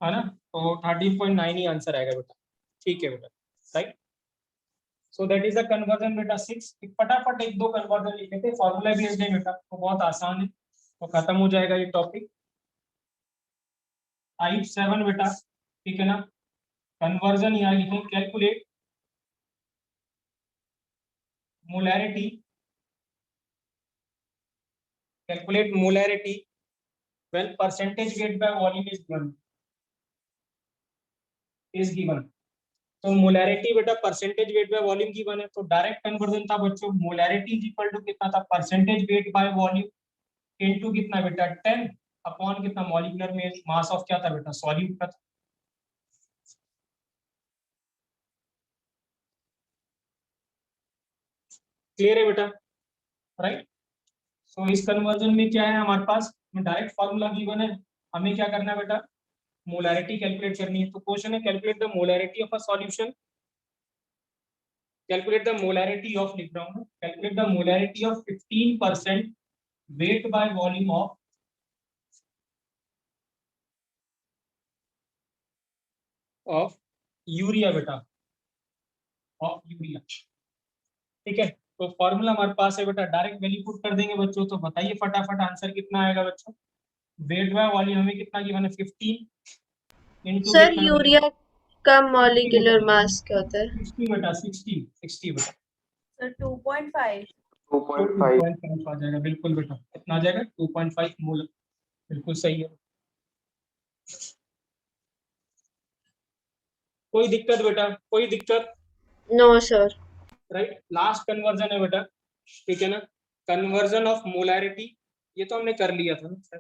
है ना? तो 13.9 ही आंसर आएगा बेटा। ठीक है बेटा, right. So that is the conversion बेटा 6। फटाफट एक दो कन्वर्जन लिख लेते, फॉर्मूला भी दे बेटा, तो बहुत आसान है, तो खत्म हो जाएगा ये टॉपिक। टाइप 7 बेटा, ठीक है ना। कन्वर्जन यहाँ लिखें, calculate molarity, calculate molarity when percentage weight by volume is given। तो मोलैरिटी बेटा percentage weight by volume given है, तो डायरेक्ट कन्वर्जन था बच्चों, मोलैरिटी इज इक्वल टू कितना था? Percentage weight by volume into कितना बेटा? 10 अपॉन कितना? मॉलिक्यूलर में मास ऑफ क्या था बेटा? सॉल्यूट का था। क्लियर है बेटा? राइट। सो इस कन्वर्जन में क्या है हमारे पास? डायरेक्ट फॉर्मूला गिवन है, हमें क्या करना है बेटा? मोलैरिटी कैलकुलेट करनी है। तो क्वेश्चन है calculate the molarity of a solution, calculate the molarity of, लिख रहा हूं, calculate the molarity of 15% weight by volume of urea बेटा, ऑफ यूरिया। ठीक है, तो फॉर्मूला हमारे पास है बेटा, डायरेक्ट वैल्यू पुट कर देंगे बच्चों। तो बताइए फटाफट आंसर कितना आएगा बच्चों? वेट बाय वॉल्यूम हमें कितना गिवन है? 15 इनटू सर कितना? यूरिया का मॉलिक्यूलर मास क्या होता है? 60 बेटा, 60 बेटा, सर 2.5। तो 2.5। 2.5 आ जाएगा, बिल्कुल बेटा। कितना आ जाएगा? 2.5 मोल, बिल्कुल सही है। कोई दिक्कत बेटा? कोई दिक्कत? No sir. Right. Last conversion है बेटा, ठीक है ना। कन्वर्जन ऑफ मोलैरिटी, ये तो हमने कर लिया था ना।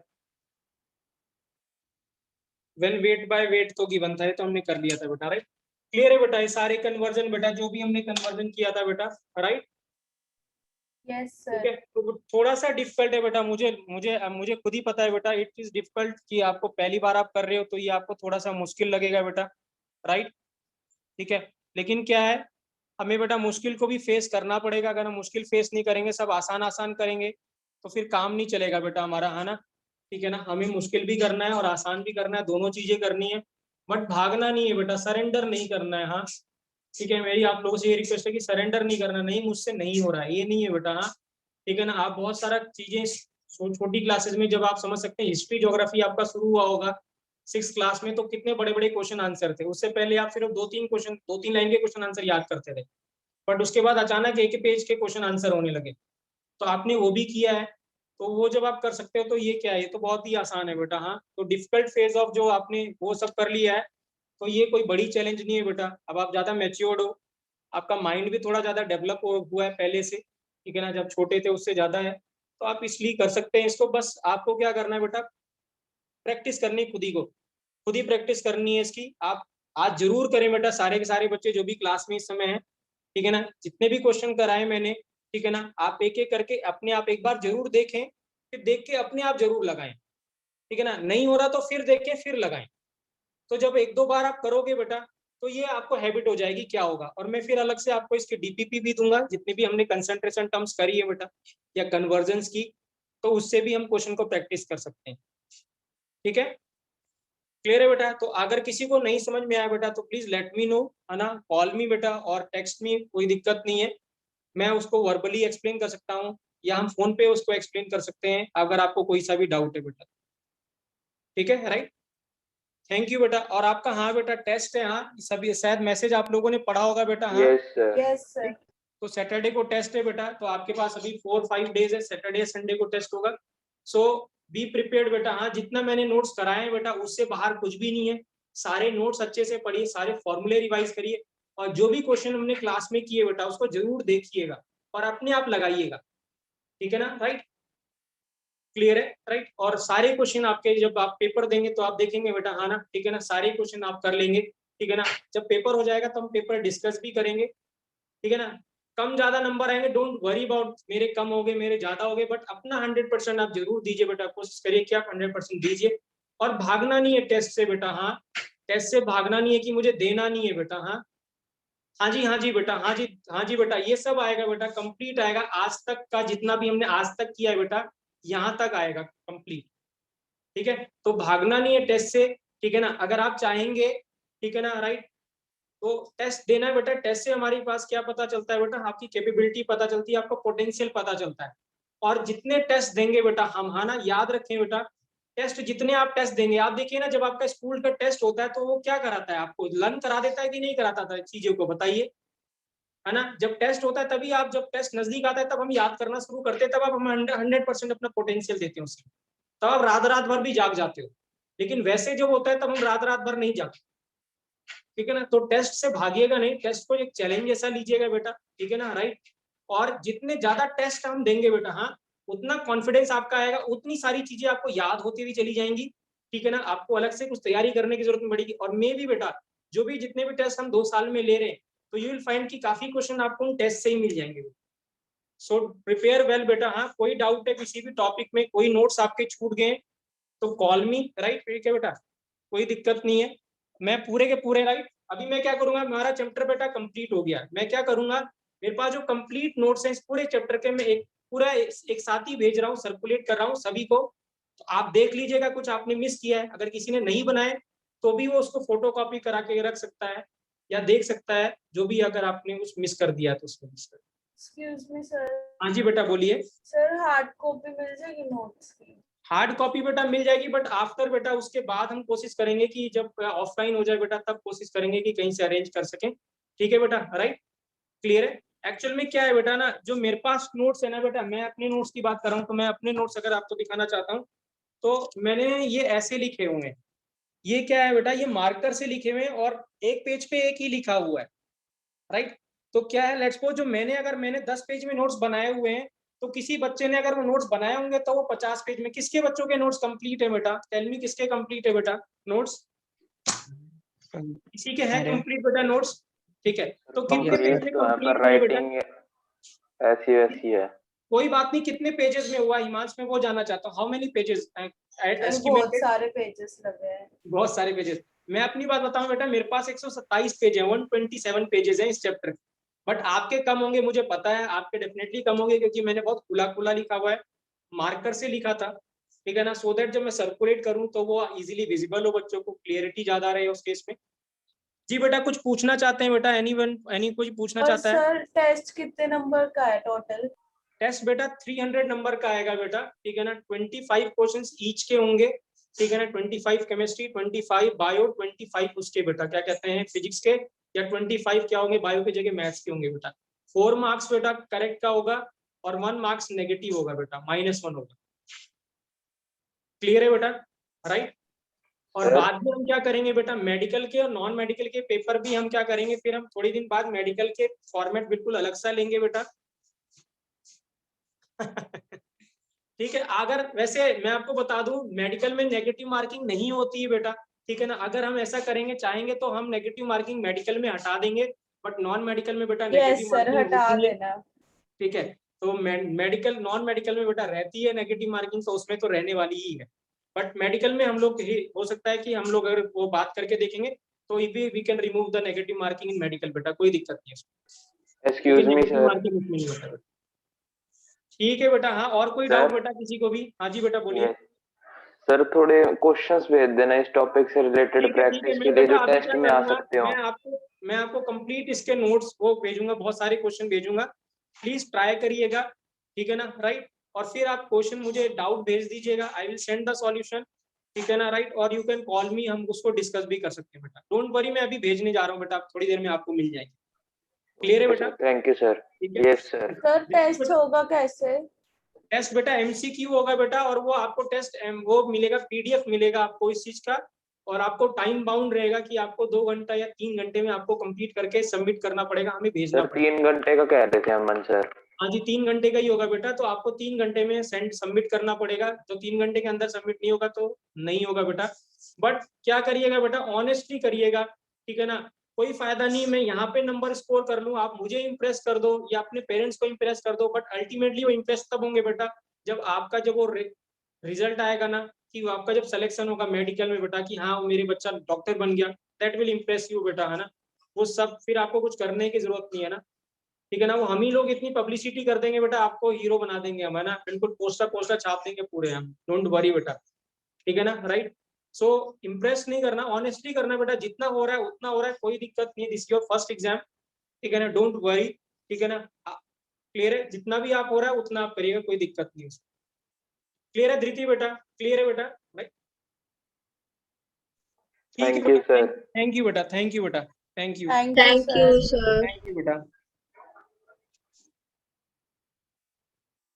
व्हेन वेट बाय वेट तो गिवन था, ये तो हमने कर लिया था बेटा, राइट। क्लियर है बेटा? ये सारे कन्वर्जन बेटा जो भी हमने कन्वर्जन किया था बेटा, राइट। यस ठीक सर। है, तो थोड़ा सा डिफिकल्ट है बेटा, मुझे मुझे मुझे खुद ही पता है बेटा, इट इज डिफिकल्ट कि आपको पहली बार आप कर रहे हो तो ये आपको थोड़ा सा मुश्किल लगेगा बेटा, राइट। ठीक है, लेकिन क्या है, हमें बेटा मुश्किल को भी फेस करना पड़ेगा। अगर हम मुश्किल फेस नहीं करेंगे, सब आसान आसान करेंगे, तो फिर काम नहीं चलेगा बेटा हमारा, है ना। ठीक है ना, हमें मुश्किल भी करना है और आसान भी करना है, दोनों चीजें करनी है, बट भागना नहीं है बेटा, सरेंडर नहीं करना है। हाँ ठीक है, मेरी आप लोगों से ये रिक्वेस्ट है कि सरेंडर नहीं करना, नहीं मुझसे नहीं हो रहा है, ये नहीं है बेटा। हाँ ठीक है ना, आप बहुत सारा चीजें छोटी क्लासेस में जब आप समझ सकते हैं, हिस्ट्री ज्योग्राफी आपका शुरू हुआ होगा 6th क्लास में, तो कितने बड़े बड़े क्वेश्चन आंसर थे, उससे पहले आप सिर्फ 2-3 लाइन के क्वेश्चन आंसर याद करते थे, बट उसके बाद अचानक एक पेज के क्वेश्चन आंसर होने लगे, तो आपने वो भी किया है, तो वो जब आप कर सकते हो तो ये क्या है, ये तो बहुत ही आसान है बेटा। हाँ तो डिफिकल्ट फेज ऑफ जो आपने वो सब कर लिया है, तो ये कोई बड़ी चैलेंज नहीं है बेटा। अब आप ज्यादा मैच्योर्ड हो, आपका माइंड भी थोड़ा ज्यादा डेवलप हुआ है पहले से, ठीक है ना, जब छोटे थे उससे ज्यादा है, तो आप इसलिए कर सकते हैं इसको। बस आपको क्या करना है बेटा, प्रैक्टिस करनी खुद ही को, खुद ही प्रैक्टिस करनी है इसकी। आप आज जरूर करें बेटा, सारे के सारे बच्चे जो भी क्लास में इस समय हैं, ठीक है ना, जितने भी क्वेश्चन कराए मैंने, ठीक है ना, आप एक एक करके अपने आप एक बार जरूर देखें, फिर देख के अपने आप जरूर लगाएं, ठीक है ना, नहीं हो रहा तो फिर देखें फिर लगाएं। तो जब 1-2 बार आप करोगे बेटा, तो ये आपको हैबिट हो जाएगी। क्या होगा, और मैं फिर अलग से आपको इसकी डीपीपी भी दूंगा, जितनी भी हमने कंसंट्रेशन टर्म्स करी है बेटा, या कन्वर्जन्स की, तो उससे भी हम क्वेश्चन को प्रैक्टिस कर सकते हैं। ठीक है, क्लियर है बेटा। तो अगर किसी को नहीं समझ में आया बेटा, तो प्लीज लेट मी नो, है ना, कॉल मी बेटा, और टेक्स्ट मी, कोई दिक्कत नहीं है, मैं उसको वर्बली एक्सप्लेन कर सकता हूँ, या हम फोन पे उसको एक्सप्लेन कर सकते हैं, अगर आपको कोई सा भी डाउट है बेटा। ठीक है, राइट, थैंक यू बेटा। और आपका हाँ बेटा टेस्ट है, हाँ सभी शायद मैसेज आप लोगों ने पढ़ा होगा बेटा। हाँ यस सर। Yes sir. तो सैटरडे को टेस्ट है बेटा, तो आपके पास अभी 4-5 डेज है, सैटरडे संडे को टेस्ट होगा। सो बी प्रिपेयर्ड बेटा। हाँ जितना मैंने नोट्स कराए हैं बेटा, उससे बाहर कुछ भी नहीं है, सारे नोट्स अच्छे से पढ़िए, सारे फॉर्मूले रिवाइज करिए, और जो भी क्वेश्चन हमने क्लास में किए बेटा उसको जरूर देखिएगा और अपने आप लगाइएगा, ठीक है ना, राइट, क्लियर है, राइट। और सारे क्वेश्चन आपके जब आप पेपर देंगे तो आप देखेंगे बेटा, हाँ ना, ठीक है ना, सारे क्वेश्चन आप कर लेंगे, ठीक है ना। जब पेपर हो जाएगा तो हम पेपर डिस्कस भी करेंगे, ठीक है ना। कम ज्यादा नंबर आएंगे, डोंट वरी अबाउट मेरे कम हो गए मेरे ज्यादा हो गए, बट अपना 100% आप जरूर दीजिए बेटा, कोशिश करिए कि आप 100% दीजिए, और भागना नहीं है टेस्ट से बेटा। हाँ टेस्ट से भागना नहीं है कि मुझे देना नहीं है बेटा। हाँ हाँ जी बेटा, हाँ जी बेटा, ये सब आएगा बेटा, कंप्लीट आएगा, आज तक का जितना भी हमने आज तक किया है बेटा, यहाँ तक आएगा कंप्लीट, ठीक है। तो भागना नहीं है टेस्ट से, ठीक है ना, अगर आप चाहेंगे, ठीक है ना, राइट, तो टेस्ट देना है बेटा। टेस्ट से हमारे पास क्या पता चलता है बेटा, आपकी कैपेबिलिटी पता चलती है, आपका पोटेंशियल पता चलता है। और जितने टेस्ट देंगे बेटा हम, हाँ ना, याद रखें बेटा, टेस्ट जितने आप टेस्ट देंगे, आप देखिए ना, जब आपका स्कूल का टेस्ट होता है तो वो क्या कराता है, आपको लर्न करा देता है कि नहीं कराता था चीजों को, बताइए, है ना। जब टेस्ट होता है तभी आप, जब टेस्ट नजदीक आता है तब हम याद करना शुरू करते हैं, तब आप हम 100% अपना पोटेंशियल देते हैं उसमें, तब आप रात रात भर भी जाग जाते हो। लेकिन वैसे जब होता है तब हम रात रात भर नहीं जागते, ठीक है ना। तो टेस्ट से भागिएगा नहीं, टेस्ट को एक चैलेंज जैसा लीजिएगा बेटा, ठीक है ना, राइट। और जितने ज्यादा टेस्ट हम देंगे बेटा, हाँ, उतना कॉन्फिडेंस आपका आएगा, उतनी सारी चीजें आपको याद होती हुई चली जाएंगी, ठीक है ना। आपको अलग से कुछ तैयारी करने की जरूरत नहीं पड़ेगी। और मे भी बेटा, जो भी जितने भी टेस्ट हम 2 साल में ले रहे हैं, तो यू विल फाइंड कि काफी क्वेश्चन आपको उन टेस्ट से ही मिल जाएंगे। सो प्रिपेयर वेल बेटा। हाँ कोई डाउट है किसी भी टॉपिक में, कोई नोट्स आपके छूट गए तो कॉल मी, राइट, ठीक है बेटा, कोई दिक्कत नहीं है, मैं पूरे के पूरे, राइट। अभी मैं क्या करूंगा, हमारा चैप्टर बेटा कंप्लीट हो गया, मैं क्या करूंगा, मेरे पास जो कंप्लीट नोट्स हैं इस पूरे चैप्टर के, मैं एक पूरा एक साथ ही भेज रहा हूँ, सर्कुलेट कर रहा हूँ सभी को, तो आप देख लीजिएगा, कुछ आपने मिस किया है, अगर किसी ने नहीं बनाए तो भी वो उसको फोटो कॉपी करा के रख सकता है, या देख सकता है, जो भी अगर आपने कुछ मिस कर दिया तो उसको मिस कर। Excuse me sir. हाँ जी बेटा बोलिए। सर हार्ड कॉपी मिल जाएगी नोट्स की? हार्ड कॉपी बेटा मिल जाएगी, बट आफ्टर बेटा, उसके बाद हम कोशिश करेंगे कि जब ऑफलाइन हो जाए बेटा, तब कोशिश करेंगे कि कहीं से अरेंज कर सकें, ठीक है बेटा, राइट, क्लियर है। एक्चुअल में क्या है बेटा ना, जो मेरे पास नोट्स है ना बेटा, मैं अपने नोट्स की बात कर रहा हूँ, तो मैं अपने नोट्स अगर आपको दिखाना चाहता हूँ, तो मैंने ये ऐसे लिखे हुए हैं, ये क्या है बेटा, ये मार्कर से लिखे हुए हैं, और एक पेज पे एक ही लिखा हुआ है, राइट। तो क्या है, लेट्स सपोज जो अगर मैंने 10 पेज में नोट्स बनाए हुए हैं, तो किसी बच्चे ने अगर वो नोट्स बनाए होंगे तो वो 50 पेज में, किसके बच्चों के नोट्स कंप्लीट है बेटा, टेल मी, किसके कंप्लीट है बेटा नोट्स, किसी के है कंप्लीट बेटा नोट्स, ठीक है। तो कितने पेज में तो है कंप्लीट पर हुए बेटा, राइटिंग ऐसी वैसी है। कोई बात नहीं, कितने पेजेस में हुआ हिमांश, में वो जानना चाहता हूँ, हाउ मेनी पेजेस बहुत सारे पेजेस लगे हैं। बहुत सारे पेजेस। मैं अपनी बात बताऊं बेटा, मेरे पास 127 पेज है, 127 पेजेस हैं इस चैप्टर, बट आपके कम होंगे मुझे पता है, आपके डेफिनेटली कम होंगे, क्योंकि मैंने बहुत खुला खुला लिखा हुआ है, मार्कर से लिखा था, ठीक है ना, सो दैट जब मैं सर्कुलेट करूं तो वो इजीली विजिबल हो, बच्चों को क्लियरिटी ज्यादा रहे उस केस में। जी बेटा कुछ पूछना चाहते हैं बेटा, एनी कुछ पूछना और चाहता है? सर टेस्ट कितने नंबर का है टोटल? टेस्ट बेटा 300 नंबर का आएगा बेटा, ठीक है ना, 25 क्वेश्चंस ईच के होंगे, ठीक है ना, 25 केमिस्ट्री, 25 बायो, 25 उसके बेटा क्या कहते हैं फिजिक्स के, या 25 क्या होंगे बायो की जगह मैथ्स के होंगे बेटा। 4 मार्क्स बेटा करेक्ट का होगा और 1 मार्क्स नेगेटिव होगा बेटा, -1 होगा। क्लियर है बेटा, राइट? और सर। बाद में हम क्या करेंगे बेटा, मेडिकल के और नॉन मेडिकल के पेपर भी हम क्या करेंगे, फिर हम थोड़ी दिन बाद मेडिकल के फॉर्मेट बिल्कुल अलग सा लेंगे बेटा। ठीक है, अगर वैसे मैं आपको बता दूं मेडिकल में नेगेटिव मार्किंग नहीं होती है बेटा, ठीक है ना, अगर हम ऐसा करेंगे चाहेंगे तो हम नेगेटिव मार्किंग मेडिकल में हटा देंगे, बट नॉन मेडिकल में बेटा यस नेगेटिव सर, मार्किंग हटा होती है, देना। ठीक है। तो मेडिकल नॉन मेडिकल में बेटा रहती है नेगेटिव मार्किंग, तो उसमें तो रहने वाली ही है, बट मेडिकल में हम लोग हो सकता है कि हम लोग अगर वो बात करके देखेंगे तो we can remove the negative marking in medical बेटा, कोई दिक्कत नहीं है, excuse me negative sir. Marking उसमें नहीं होता बेटा। ठीक है बेटा, हाँ और कोई सर। डाउट बेटा किसी को भी? हाँ जी बेटा बोलिए। सर थोड़े क्वेश्चंस भेज देना इस टॉपिक से रिलेटेड ठीक है प्रैक्टिस के मैं लिए बेटा जो अभी टेस्ट क्या में आ करूंगा, सकते हो। मैं आपको कंप्लीट इसके नोट्स वो भेजूंगा, बहुत सारे क्वेश्चन भेजूंगा, प्लीज ट्राई करिएगा, ठीक है ना, राइट? और फिर आप क्वेश्चन मुझे डाउट भेज दीजिएगा, I will send the solution, ठीक है ना, राइट? और यू कैन कॉल मी, हम उसको डिस्कस भी कर सकते हैं बेटा, डोंट वरी, मैं अभी भेजने जा रहा हूँ बेटा, थोड़ी देर में आपको मिल जाएगी। क्लियर है बेटा? Thank you sir. ठीक है यस सर। सर टेस्ट होगा कैसे? टेस्ट बेटा एमसीक्यू होगा बेटा, और वो आपको टेस्ट वो मिलेगा, पीडीएफ मिलेगा आपको इस चीज का, और आपको टाइम बाउंड रहेगा कि आपको 2 घंटा या 3 घंटे में आपको कंप्लीट करके सबमिट करना पड़ेगा, हमें भेजना सर पड़ेगा। 3 घंटे का कह रहे थे अमन सर। हाँ जी 3 घंटे का ही होगा बेटा, तो आपको 3 घंटे में सबमिट करना पड़ेगा, तो 3 घंटे के अंदर सबमिट नहीं होगा तो नहीं होगा बेटा। बट क्या करिएगा बेटा, ऑनेस्टली करिएगा, ठीक है ना, कोई फायदा नहीं मैं यहाँ पे नंबर स्कोर कर लूँ, आप मुझे इंप्रेस कर दो या अपने पेरेंट्स को इंप्रेस कर दो, बट अल्टीमेटली वो इंप्रेस तब होंगे बेटा जब आपका जब वो रिजल्ट आएगा ना, कि वो आपका जब सिलेक्शन होगा मेडिकल में बेटा, कि हाँ मेरे बच्चा डॉक्टर बन गया, दैट विल इंप्रेस यू बेटा, है ना। वो सब फिर आपको कुछ करने की जरूरत नहीं है ना, ठीक है ना, वो हम ही लोग इतनी पब्लिसिटी कर देंगे बेटा, आपको हीरो बना देंगे हम, है ना, बिल्कुल पोस्टर छाप देंगे पूरे हम, डोंट वरी बेटा, ठीक है ना, राइट? सो इम्प्रेस नहीं करना, ऑनेस्टली करना बेटा, जितना हो रहा है उतना हो रहा है, कोई दिक्कत नहीं है, दिस योर फर्स्ट एग्जाम, ठीक है ना, डोंट वरी, ठीक है ना, क्लियर है, जितना भी आप हो रहा है उतना आप करिएगा, कोई दिक्कत नहीं है। क्लियर है धृति बेटा? क्लियर है बेटा, राइट? ठीक है थैंक यू बेटा, सर। थैंक यू बेटा, थैंक यू बेटा, thank you, thank you Thank you, sir. sir. Thank you बेटा।